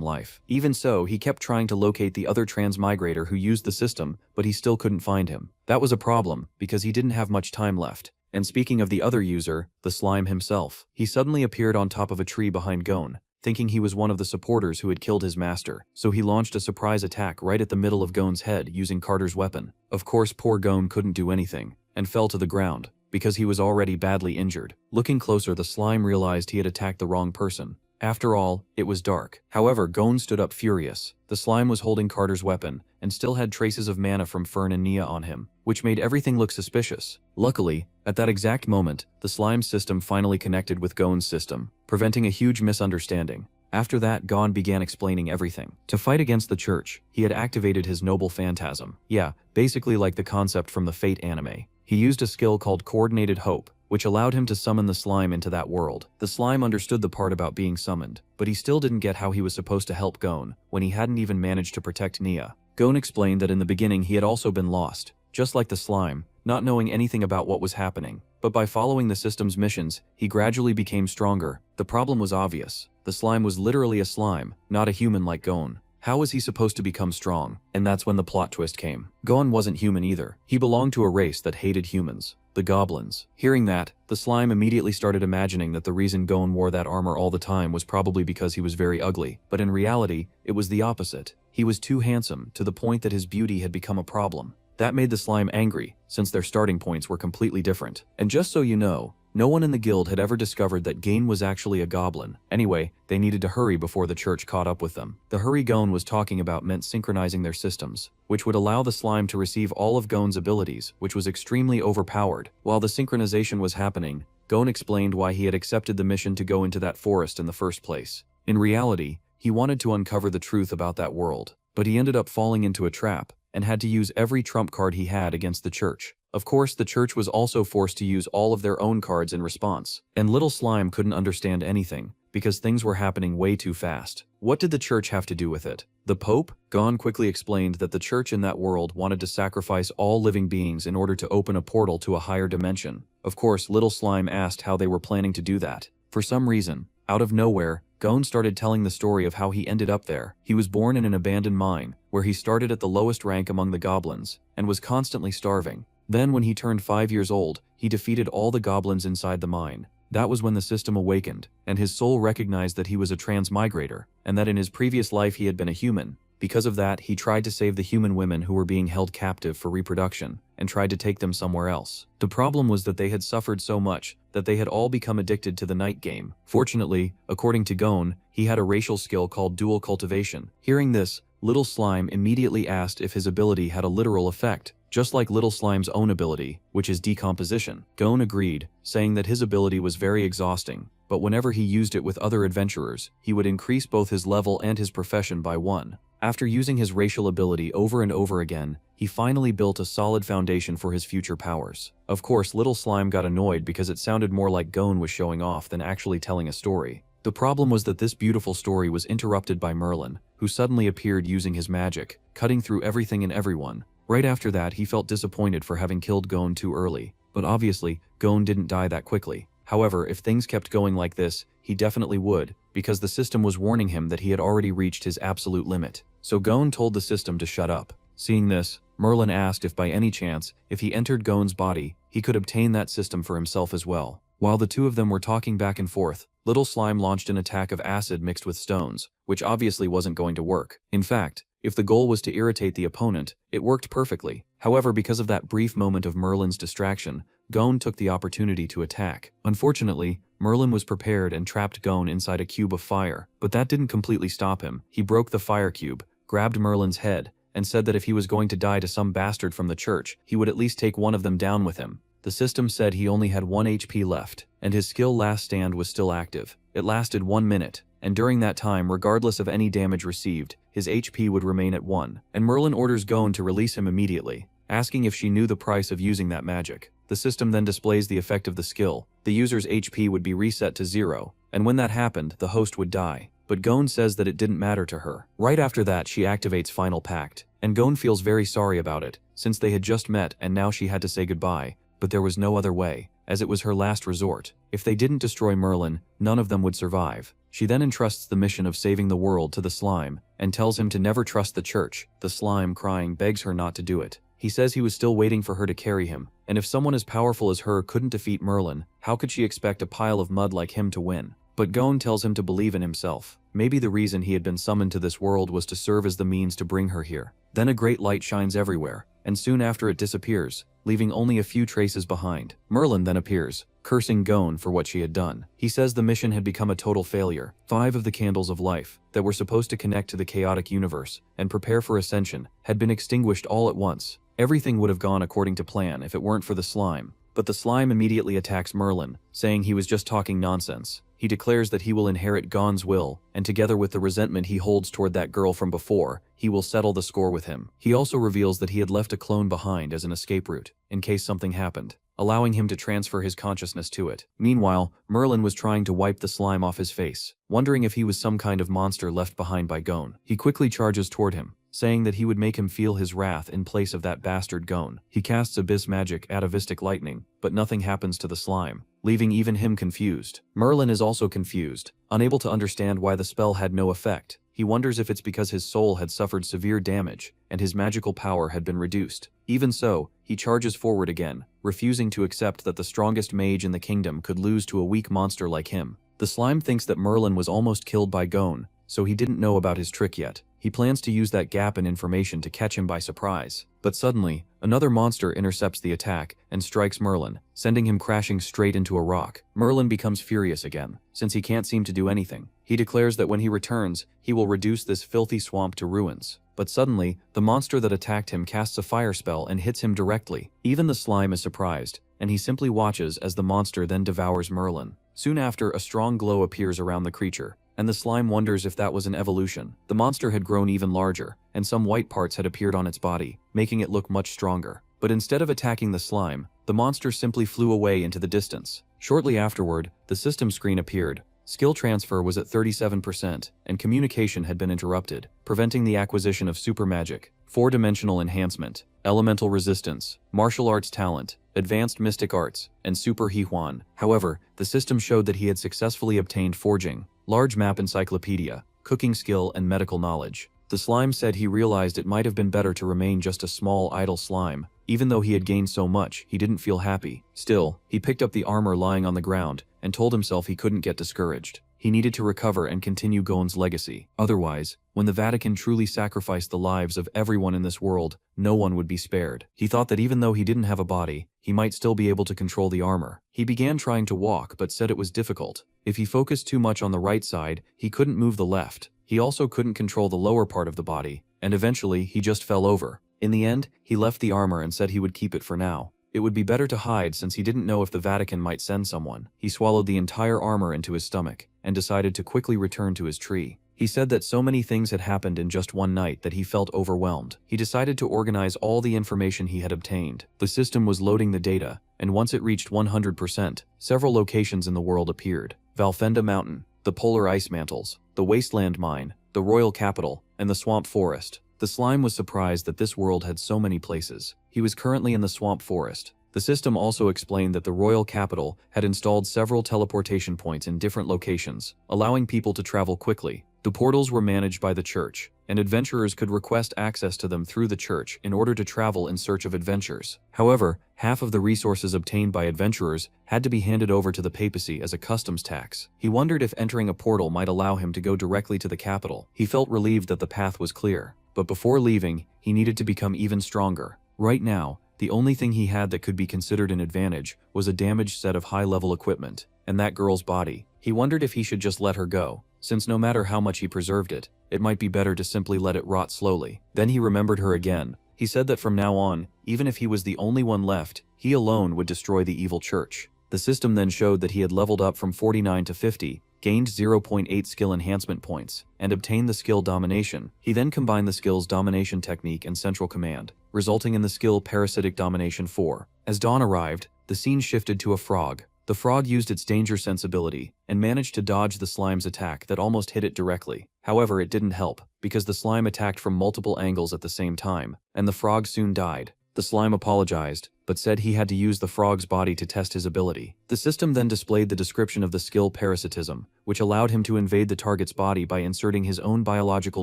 life. Even so, he kept trying to locate the other transmigrator who used the system, but he still couldn't find him. That was a problem, because he didn't have much time left. And speaking of the other user, the slime himself, he suddenly appeared on top of a tree behind Gon, thinking he was one of the supporters who had killed his master, so he launched a surprise attack right at the middle of Gon's head using Carter's weapon. Of course, poor Gon couldn't do anything, and fell to the ground, because he was already badly injured. Looking closer, the slime realized he had attacked the wrong person. After all, it was dark. However, Gon stood up furious. The slime was holding Carter's weapon, and still had traces of mana from Fern and Nia on him, which made everything look suspicious. Luckily, at that exact moment, the slime's system finally connected with Gon's system, preventing a huge misunderstanding. After that, Gon began explaining everything. To fight against the church, he had activated his noble phantasm. Yeah, basically like the concept from the Fate anime. He used a skill called Coordinated Hope, which allowed him to summon the slime into that world. The slime understood the part about being summoned, but he still didn't get how he was supposed to help Gon when he hadn't even managed to protect Nia. Gon explained that in the beginning he had also been lost, just like the slime, not knowing anything about what was happening. But by following the system's missions, he gradually became stronger. The problem was obvious. The slime was literally a slime, not a human like Gon. How was he supposed to become strong? And that's when the plot twist came. Gon wasn't human either. He belonged to a race that hated humans, the goblins. Hearing that, the slime immediately started imagining that the reason Gon wore that armor all the time was probably because he was very ugly. But in reality, it was the opposite. He was too handsome, to the point that his beauty had become a problem. That made the slime angry, since their starting points were completely different. And just so you know, no one in the guild had ever discovered that Gon was actually a goblin. Anyway, they needed to hurry before the church caught up with them. The hurry Gon was talking about meant synchronizing their systems, which would allow the slime to receive all of Gon's abilities, which was extremely overpowered. While the synchronization was happening, Gon explained why he had accepted the mission to go into that forest in the first place. In reality, he wanted to uncover the truth about that world, but he ended up falling into a trap, and had to use every trump card he had against the church. Of course, the church was also forced to use all of their own cards in response, and little slime couldn't understand anything, because things were happening way too fast. What did the church have to do with it? The Pope? Gon quickly explained that the church in that world wanted to sacrifice all living beings in order to open a portal to a higher dimension. Of course, little slime asked how they were planning to do that. For some reason, out of nowhere, Gon started telling the story of how he ended up there. He was born in an abandoned mine, where he started at the lowest rank among the goblins, and was constantly starving. Then when he turned 5 years old, he defeated all the goblins inside the mine. That was when the system awakened, and his soul recognized that he was a transmigrator, and that in his previous life he had been a human. Because of that, he tried to save the human women who were being held captive for reproduction, and tried to take them somewhere else. The problem was that they had suffered so much that they had all become addicted to the night game. Fortunately, according to Gon, he had a racial skill called dual cultivation. Hearing this, Little Slime immediately asked if his ability had a literal effect, just like Little Slime's own ability, which is decomposition. Gon agreed, saying that his ability was very exhausting, but whenever he used it with other adventurers, he would increase both his level and his profession by 1. After using his racial ability over and over again, he finally built a solid foundation for his future powers. Of course, Little Slime got annoyed because it sounded more like Gon was showing off than actually telling a story. The problem was that this beautiful story was interrupted by Merlin, who suddenly appeared using his magic, cutting through everything and everyone. Right after that, he felt disappointed for having killed Gon too early, but obviously, Gon didn't die that quickly. However, if things kept going like this, he definitely would, because the system was warning him that he had already reached his absolute limit. So Gon told the system to shut up. Seeing this, Merlin asked if by any chance, if he entered Gon's body, he could obtain that system for himself as well. While the two of them were talking back and forth, Little Slime launched an attack of acid mixed with stones, which obviously wasn't going to work. In fact, if the goal was to irritate the opponent, it worked perfectly. However, because of that brief moment of Merlin's distraction, Gon took the opportunity to attack. Unfortunately, Merlin was prepared and trapped Gon inside a cube of fire, but that didn't completely stop him. He broke the fire cube, grabbed Merlin's head, and said that if he was going to die to some bastard from the church, he would at least take one of them down with him. the system said he only had 1 HP left, and his skill Last Stand was still active. It lasted 1 minute, and during that time, regardless of any damage received, his HP would remain at 1, and Merlin orders Gon to release him immediately, asking if she knew the price of using that magic. The system then displays the effect of the skill. The user's HP would be reset to 0, and when that happened, the host would die. But Gon says that it didn't matter to her. Right after that, she activates Final Pact, and Gon feels very sorry about it, since they had just met and now she had to say goodbye, but there was no other way, as it was her last resort. If they didn't destroy Merlin, none of them would survive. She then entrusts the mission of saving the world to the slime, and tells him to never trust the church. The slime, crying, begs her not to do it. He says he was still waiting for her to carry him, and if someone as powerful as her couldn't defeat Merlin, how could she expect a pile of mud like him to win? But Gon tells him to believe in himself. Maybe the reason he had been summoned to this world was to serve as the means to bring her here. Then a great light shines everywhere, and soon after it disappears, leaving only a few traces behind. Merlin then appears, cursing Gon for what she had done. He says the mission had become a total failure. 5 of the candles of life, that were supposed to connect to the chaotic universe and prepare for ascension, had been extinguished all at once. Everything would have gone according to plan if it weren't for the slime. But the slime immediately attacks Merlin, saying he was just talking nonsense. He declares that he will inherit Gon's will, and together with the resentment he holds toward that girl from before, he will settle the score with him. He also reveals that he had left a clone behind as an escape route, in case something happened, allowing him to transfer his consciousness to it. Meanwhile, Merlin was trying to wipe the slime off his face, wondering if he was some kind of monster left behind by Gon. He quickly charges toward him, saying that he would make him feel his wrath in place of that bastard Gon. He casts abyss magic, atavistic lightning, but nothing happens to the slime, leaving even him confused. Merlin is also confused, unable to understand why the spell had no effect. He wonders if it's because his soul had suffered severe damage and his magical power had been reduced. Even so, he charges forward again, refusing to accept that the strongest mage in the kingdom could lose to a weak monster like him. The slime thinks that Merlin was almost killed by Gon, so he didn't know about his trick yet. He plans to use that gap in information to catch him by surprise. But suddenly, another monster intercepts the attack and strikes Merlin, sending him crashing straight into a rock. Merlin becomes furious again, since he can't seem to do anything. He declares that when he returns, he will reduce this filthy swamp to ruins. But suddenly, the monster that attacked him casts a fire spell and hits him directly. Even the slime is surprised, and he simply watches as the monster then devours Merlin. Soon after, a strong glow appears around the creature, and the slime wonders if that was an evolution. The monster had grown even larger, and some white parts had appeared on its body, making it look much stronger. But instead of attacking the slime, the monster simply flew away into the distance. Shortly afterward, the system screen appeared. Skill transfer was at 37%, and communication had been interrupted, preventing the acquisition of super magic, 4-dimensional enhancement, elemental resistance, martial arts talent, advanced mystic arts, and super Hihuan. However, the system showed that he had successfully obtained forging, large map encyclopedia, cooking skill, and medical knowledge. The slime said he realized it might have been better to remain just a small idle slime. Even though he had gained so much, he didn't feel happy. Still, he picked up the armor lying on the ground and told himself he couldn't get discouraged. He needed to recover and continue Gon's legacy. Otherwise, when the Vatican truly sacrificed the lives of everyone in this world, no one would be spared. He thought that even though he didn't have a body, he might still be able to control the armor. He began trying to walk but said it was difficult. If he focused too much on the right side, he couldn't move the left. He also couldn't control the lower part of the body, and eventually he just fell over. In the end, he left the armor and said he would keep it for now. It would be better to hide since he didn't know if the Vatican might send someone. He swallowed the entire armor into his stomach and decided to quickly return to his tree. He said that so many things had happened in just one night that he felt overwhelmed. He decided to organize all the information he had obtained. The system was loading the data, and once it reached 100%, several locations in the world appeared. Valfenda Mountain, the polar ice mantles, the wasteland mine, the royal capital, and the swamp forest. The slime was surprised that this world had so many places. He was currently in the swamp forest. The system also explained that the royal capital had installed several teleportation points in different locations, allowing people to travel quickly. The portals were managed by the church, and adventurers could request access to them through the church in order to travel in search of adventures. However, half of the resources obtained by adventurers had to be handed over to the papacy as a customs tax. He wondered if entering a portal might allow him to go directly to the capital. He felt relieved that the path was clear, but before leaving, he needed to become even stronger. Right now, the only thing he had that could be considered an advantage was a damaged set of high-level equipment, and that girl's body. He wondered if he should just let her go, since no matter how much he preserved it, it might be better to simply let it rot slowly. Then he remembered her again. He said that from now on, even if he was the only one left, he alone would destroy the evil church. The system then showed that he had leveled up from 49 to 50, gained 0.8 skill enhancement points, and obtained the skill Domination. He then combined the skills Domination Technique and Central Command, resulting in the skill Parasitic Domination 4. As dawn arrived, the scene shifted to a frog. The frog used its danger sense ability and managed to dodge the slime's attack that almost hit it directly. However, it didn't help, because the slime attacked from multiple angles at the same time, and the frog soon died. The slime apologized, but said he had to use the frog's body to test his ability. The system then displayed the description of the skill Parasitism, which allowed him to invade the target's body by inserting his own biological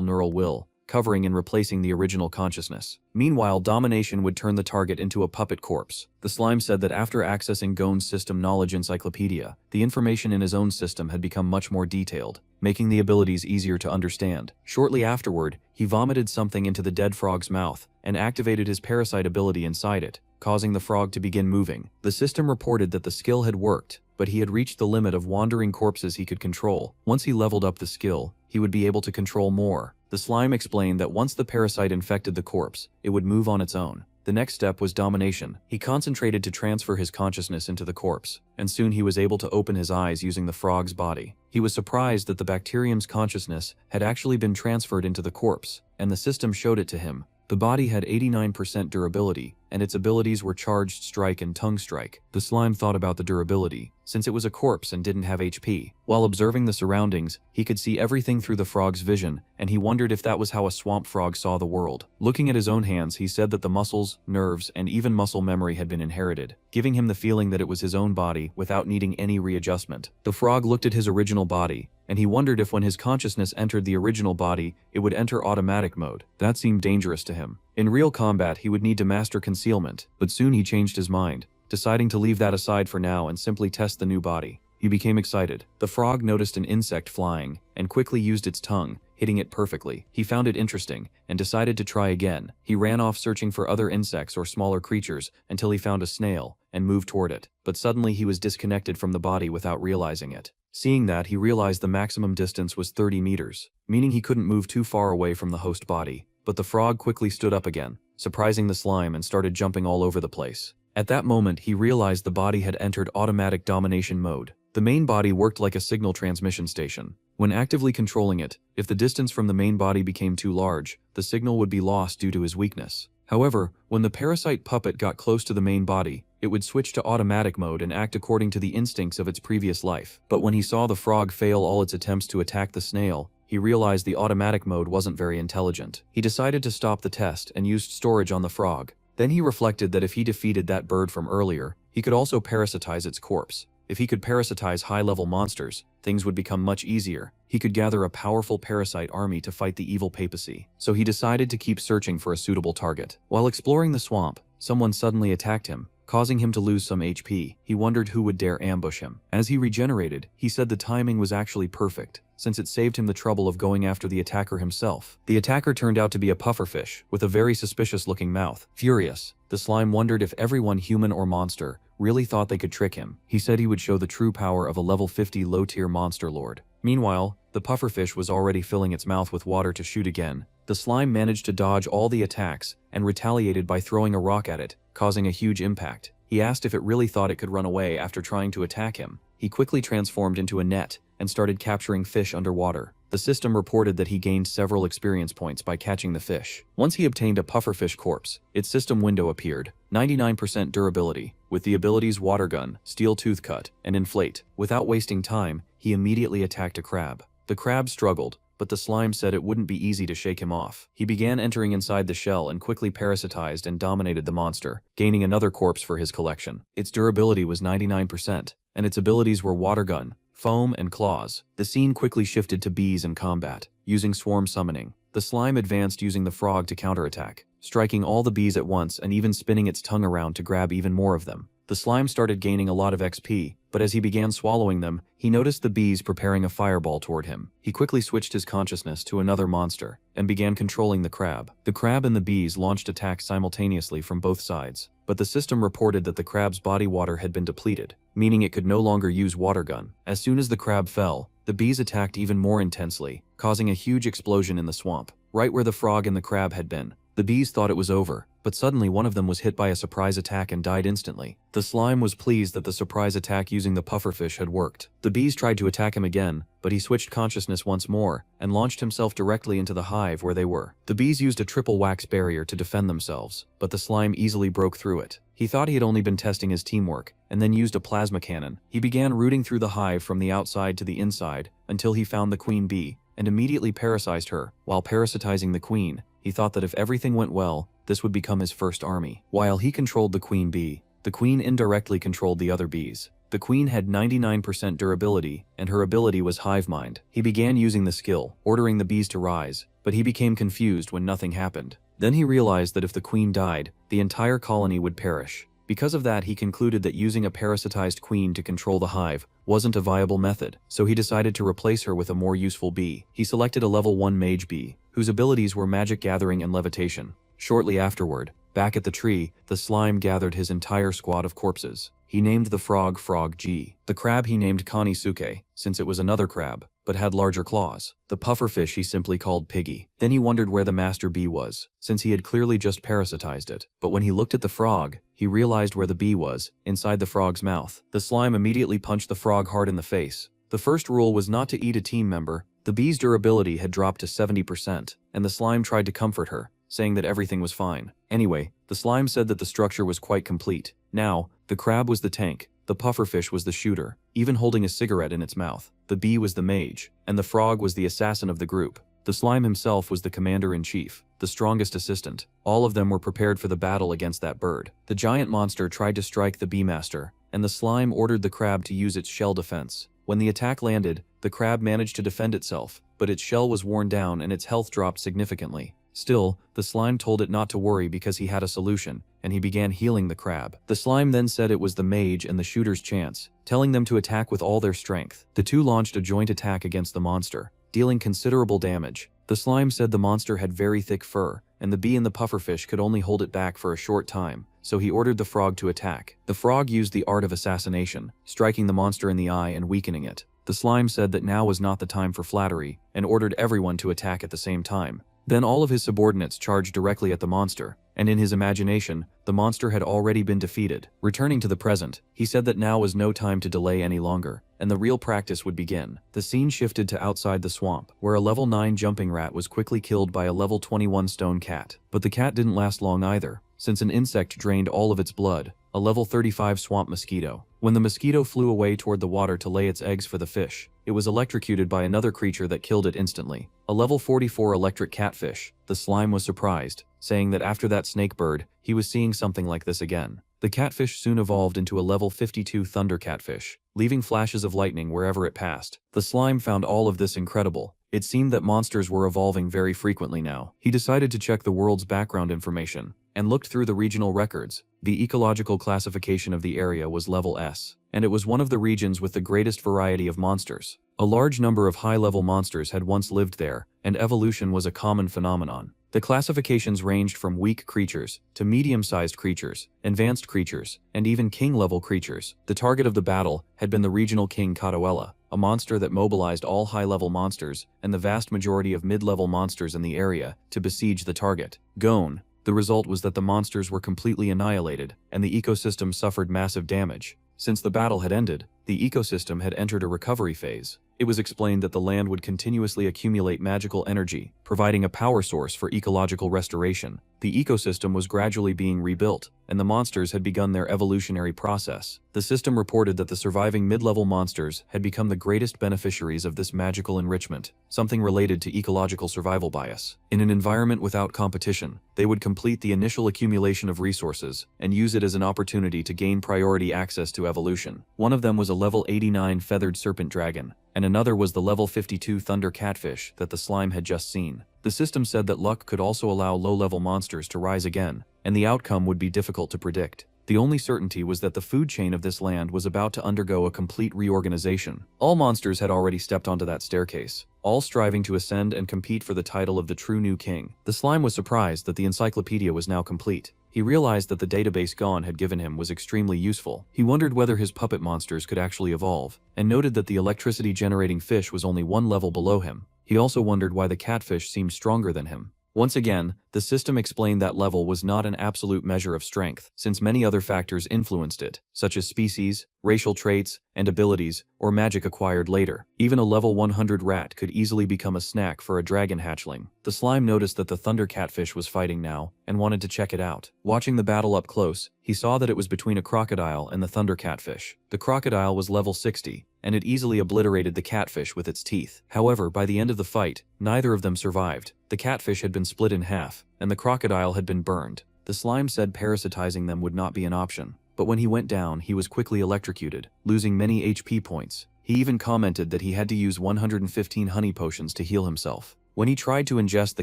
neural will, covering and replacing the original consciousness. Meanwhile, Domination would turn the target into a puppet corpse. The slime said that after accessing Gon's system knowledge encyclopedia, the information in his own system had become much more detailed, making the abilities easier to understand. Shortly afterward, he vomited something into the dead frog's mouth and activated his parasite ability inside it, causing the frog to begin moving. The system reported that the skill had worked, but he had reached the limit of wandering corpses he could control. Once he leveled up the skill, he would be able to control more. The slime explained that once the parasite infected the corpse, it would move on its own. The next step was Domination. He concentrated to transfer his consciousness into the corpse, and soon he was able to open his eyes using the frog's body. He was surprised that the bacterium's consciousness had actually been transferred into the corpse, and the system showed it to him. The body had 89% durability, and its abilities were Charged Strike and Tongue Strike. The slime thought about the durability, since it was a corpse and didn't have HP. While observing the surroundings, he could see everything through the frog's vision, and he wondered if that was how a swamp frog saw the world. Looking at his own hands, he said that the muscles, nerves, and even muscle memory had been inherited, giving him the feeling that it was his own body without needing any readjustment. The frog looked at his original body, and he wondered if when his consciousness entered the original body, it would enter automatic mode. That seemed dangerous to him. In real combat, he would need to master concealment, but soon he changed his mind, deciding to leave that aside for now and simply test the new body. He became excited. The frog noticed an insect flying, and quickly used its tongue, hitting it perfectly. He found it interesting, and decided to try again. He ran off searching for other insects or smaller creatures until he found a snail, and moved toward it. But suddenly he was disconnected from the body without realizing it. Seeing that, he realized the maximum distance was 30 meters, meaning he couldn't move too far away from the host body. But the frog quickly stood up again, surprising the slime, and started jumping all over the place. At that moment, he realized the body had entered automatic domination mode. The main body worked like a signal transmission station. When actively controlling it, if the distance from the main body became too large, the signal would be lost due to his weakness. However, when the parasite puppet got close to the main body, it would switch to automatic mode and act according to the instincts of its previous life. But when he saw the frog fail all its attempts to attack the snail, he realized the automatic mode wasn't very intelligent. He decided to stop the test and used storage on the frog. Then he reflected that if he defeated that bird from earlier, he could also parasitize its corpse. If he could parasitize high-level monsters, things would become much easier. He could gather a powerful parasite army to fight the evil papacy. So he decided to keep searching for a suitable target. While exploring the swamp, someone suddenly attacked him, causing him to lose some HP. He wondered who would dare ambush him. As he regenerated, he said the timing was actually perfect, since it saved him the trouble of going after the attacker himself. The attacker turned out to be a pufferfish, with a very suspicious-looking mouth. Furious, the slime wondered if everyone, human or monster, really thought they could trick him. He said he would show the true power of a level 50 low-tier monster lord. Meanwhile, the pufferfish was already filling its mouth with water to shoot again. The slime managed to dodge all the attacks and retaliated by throwing a rock at it, causing a huge impact. He asked if it really thought it could run away after trying to attack him. He quickly transformed into a net and started capturing fish underwater. The system reported that he gained several experience points by catching the fish. Once he obtained a pufferfish corpse, its system window appeared. 99% durability, with the abilities Water Gun, Steel Tooth Cut, and Inflate. Without wasting time, he immediately attacked a crab. The crab struggled, but the slime said it wouldn't be easy to shake him off. He began entering inside the shell and quickly parasitized and dominated the monster, gaining another corpse for his collection. Its durability was 99%, and its abilities were Water Gun, Foam, and Claws. The scene quickly shifted to bees in combat. Using Swarm Summoning, the slime advanced using the frog to counterattack, striking all the bees at once and even spinning its tongue around to grab even more of them. The slime started gaining a lot of XP, but as he began swallowing them, he noticed the bees preparing a fireball toward him. He quickly switched his consciousness to another monster and began controlling the crab. The crab and the bees launched attacks simultaneously from both sides, but the system reported that the crab's body water had been depleted, meaning it could no longer use Water Gun. As soon as the crab fell, the bees attacked even more intensely, causing a huge explosion in the swamp, right where the frog and the crab had been. The bees thought it was over, but suddenly one of them was hit by a surprise attack and died instantly. The slime was pleased that the surprise attack using the pufferfish had worked. The bees tried to attack him again, but he switched consciousness once more and launched himself directly into the hive where they were. The bees used a triple wax barrier to defend themselves, but the slime easily broke through it. He thought he had only been testing his teamwork, and then used a plasma cannon. He began rooting through the hive from the outside to the inside until he found the queen bee, and immediately parasitized her. While parasitizing the queen, he thought that if everything went well, this would become his first army. While he controlled the queen bee, the queen indirectly controlled the other bees. The queen had 99% durability, and her ability was hive mind. He began using the skill, ordering the bees to rise, but he became confused when nothing happened. Then he realized that if the queen died, the entire colony would perish. Because of that, he concluded that using a parasitized queen to control the hive wasn't a viable method, so he decided to replace her with a more useful bee. He selected a level 1 mage bee, whose abilities were magic gathering and levitation. Shortly afterward, back at the tree, the slime gathered his entire squad of corpses. He named the frog Frog G. The crab he named Kanisuke, since it was another crab, but had larger claws. The pufferfish he simply called Piggy. Then he wondered where the master bee was, since he had clearly just parasitized it. But when he looked at the frog, he realized where the bee was, inside the frog's mouth. The slime immediately punched the frog hard in the face. The first rule was not to eat a team member. The bee's durability had dropped to 70%, and the slime tried to comfort her, saying that everything was fine. Anyway, the slime said that the structure was quite complete. Now, the crab was the tank, the pufferfish was the shooter, even holding a cigarette in its mouth. The bee was the mage, and the frog was the assassin of the group. The slime himself was the commander-in-chief, the strongest assistant. All of them were prepared for the battle against that bird. The giant monster tried to strike the bee master, and the slime ordered the crab to use its shell defense. When the attack landed, the crab managed to defend itself, but its shell was worn down and its health dropped significantly. Still, the slime told it not to worry because he had a solution, and he began healing the crab. The slime then said it was the mage and the shooter's chance, telling them to attack with all their strength. The two launched a joint attack against the monster, dealing considerable damage. The slime said the monster had very thick fur, and the bee and the pufferfish could only hold it back for a short time, so he ordered the frog to attack. The frog used the art of assassination, striking the monster in the eye and weakening it. The slime said that now was not the time for flattery, and ordered everyone to attack at the same time. Then all of his subordinates charged directly at the monster, and in his imagination, the monster had already been defeated. Returning to the present, he said that now was no time to delay any longer, and the real practice would begin. The scene shifted to outside the swamp, where a level 9 jumping rat was quickly killed by a level 21 stone cat. But the cat didn't last long either, since an insect drained all of its blood, a level 35 swamp mosquito. When the mosquito flew away toward the water to lay its eggs for the fish, it was electrocuted by another creature that killed it instantly, a level 44 electric catfish. The slime was surprised, saying that after that snake bird, he was seeing something like this again. The catfish soon evolved into a level 52 thunder catfish, leaving flashes of lightning wherever it passed. The slime found all of this incredible. It seemed that monsters were evolving very frequently now. He decided to check the world's background information, and looked through the regional records. The ecological classification of the area was level S, and it was one of the regions with the greatest variety of monsters. A large number of high-level monsters had once lived there, and evolution was a common phenomenon. The classifications ranged from weak creatures to medium-sized creatures, advanced creatures, and even king-level creatures. The target of the battle had been the regional king Catuella, a monster that mobilized all high-level monsters and the vast majority of mid-level monsters in the area to besiege the target. Gone. The result was that the monsters were completely annihilated, and the ecosystem suffered massive damage. Since the battle had ended, the ecosystem had entered a recovery phase. It was explained that the land would continuously accumulate magical energy, providing a power source for ecological restoration. The ecosystem was gradually being rebuilt, and the monsters had begun their evolutionary process. The system reported that the surviving mid-level monsters had become the greatest beneficiaries of this magical enrichment, something related to ecological survival bias. In an environment without competition, they would complete the initial accumulation of resources and use it as an opportunity to gain priority access to evolution. One of them was a level 89 feathered serpent dragon, and another was the level 52 thunder catfish that the slime had just seen. The system said that luck could also allow low-level monsters to rise again, and the outcome would be difficult to predict. The only certainty was that the food chain of this land was about to undergo a complete reorganization. All monsters had already stepped onto that staircase, all striving to ascend and compete for the title of the true new king. The slime was surprised that the encyclopedia was now complete. He realized that the database Gon had given him was extremely useful. He wondered whether his puppet monsters could actually evolve, and noted that the electricity-generating fish was only one level below him. He also wondered why the catfish seemed stronger than him. Once again, the system explained that level was not an absolute measure of strength, since many other factors influenced it, such as species, racial traits, and abilities, or magic acquired later. Even a level 100 rat could easily become a snack for a dragon hatchling. The slime noticed that the thunder catfish was fighting now, and wanted to check it out. Watching the battle up close, he saw that it was between a crocodile and the thunder catfish. The crocodile was level 60, and it easily obliterated the catfish with its teeth. However, by the end of the fight, neither of them survived. The catfish had been split in half, and the crocodile had been burned. The slime said parasitizing them would not be an option, but when he went down, he was quickly electrocuted, losing many HP points. He even commented that he had to use 115 honey potions to heal himself. When he tried to ingest the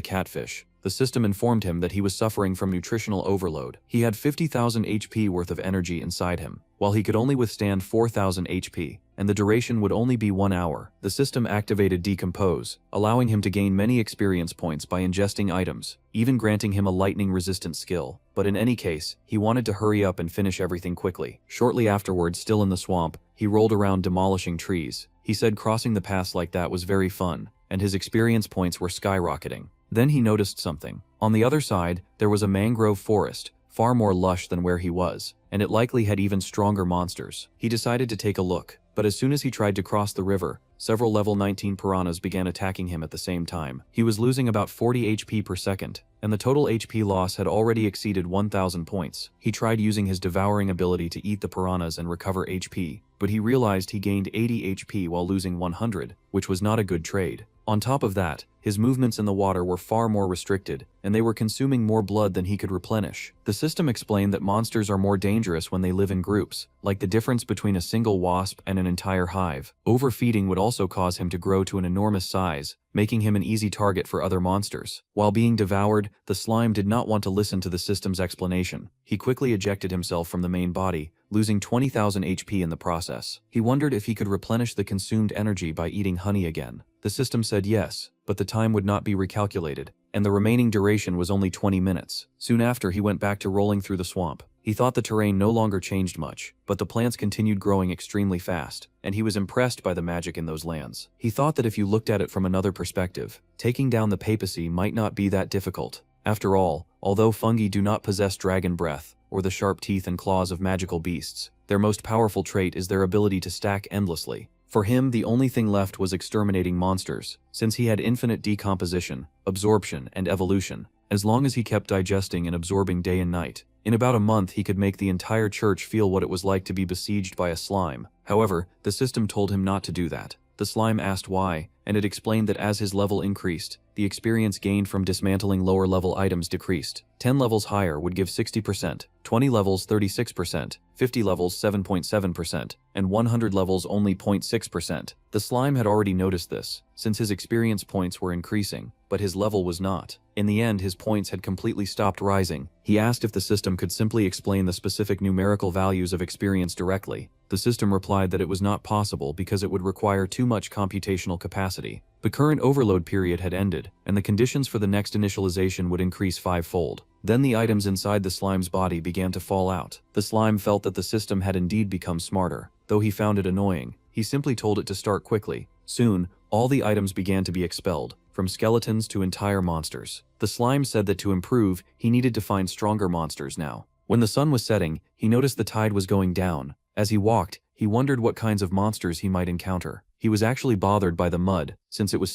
catfish, the system informed him that he was suffering from nutritional overload. He had 50,000 HP worth of energy inside him, while he could only withstand 4,000 HP, and the duration would only be 1 hour. The system activated Decompose, allowing him to gain many experience points by ingesting items, even granting him a lightning-resistant skill. But in any case, he wanted to hurry up and finish everything quickly. Shortly afterwards, still in the swamp, he rolled around demolishing trees. He said crossing the pass like that was very fun, and his experience points were skyrocketing. Then he noticed something. On the other side, there was a mangrove forest, far more lush than where he was, and it likely had even stronger monsters. He decided to take a look, but as soon as he tried to cross the river, several level 19 piranhas began attacking him at the same time. He was losing about 40 HP per second, and the total HP loss had already exceeded 1,000 points. He tried using his devouring ability to eat the piranhas and recover HP, but he realized he gained 80 HP while losing 100, which was not a good trade. On top of that, his movements in the water were far more restricted, and they were consuming more blood than he could replenish. The system explained that monsters are more dangerous when they live in groups, like the difference between a single wasp and an entire hive. Overfeeding would also cause him to grow to an enormous size, making him an easy target for other monsters. While being devoured, the slime did not want to listen to the system's explanation. He quickly ejected himself from the main body, losing 20,000 HP in the process. He wondered if he could replenish the consumed energy by eating honey again. The system said yes, but the time would not be recalculated, and the remaining duration was only 20 minutes. Soon after, he went back to rolling through the swamp. He thought the terrain no longer changed much, but the plants continued growing extremely fast, and he was impressed by the magic in those lands. He thought that if you looked at it from another perspective, taking down the papacy might not be that difficult. After all, although fungi do not possess dragon breath, or the sharp teeth and claws of magical beasts, their most powerful trait is their ability to stack endlessly. For him, the only thing left was exterminating monsters, since he had infinite decomposition, absorption, and evolution, as long as he kept digesting and absorbing day and night. In about a month, he could make the entire church feel what it was like to be besieged by a slime. However, the system told him not to do that. The slime asked why, and it explained that as his level increased, the experience gained from dismantling lower-level items decreased. 10 levels higher would give 60%, 20 levels 36%, 50 levels 7.7%, and 100 levels only 0.6%. The slime had already noticed this, since his experience points were increasing, but his level was not. In the end, his points had completely stopped rising. He asked if the system could simply explain the specific numerical values of experience directly. The system replied that it was not possible because it would require too much computational capacity. The current overload period had ended, and the conditions for the next initialization would increase 5-fold. Then the items inside the slime's body began to fall out. The slime felt that the system had indeed become smarter. Though he found it annoying, he simply told it to start quickly. Soon, all the items began to be expelled, from skeletons to entire monsters. The slime said that to improve, he needed to find stronger monsters now. When the sun was setting, he noticed the tide was going down. As he walked, he wondered what kinds of monsters he might encounter. He was actually bothered by the mud, since it was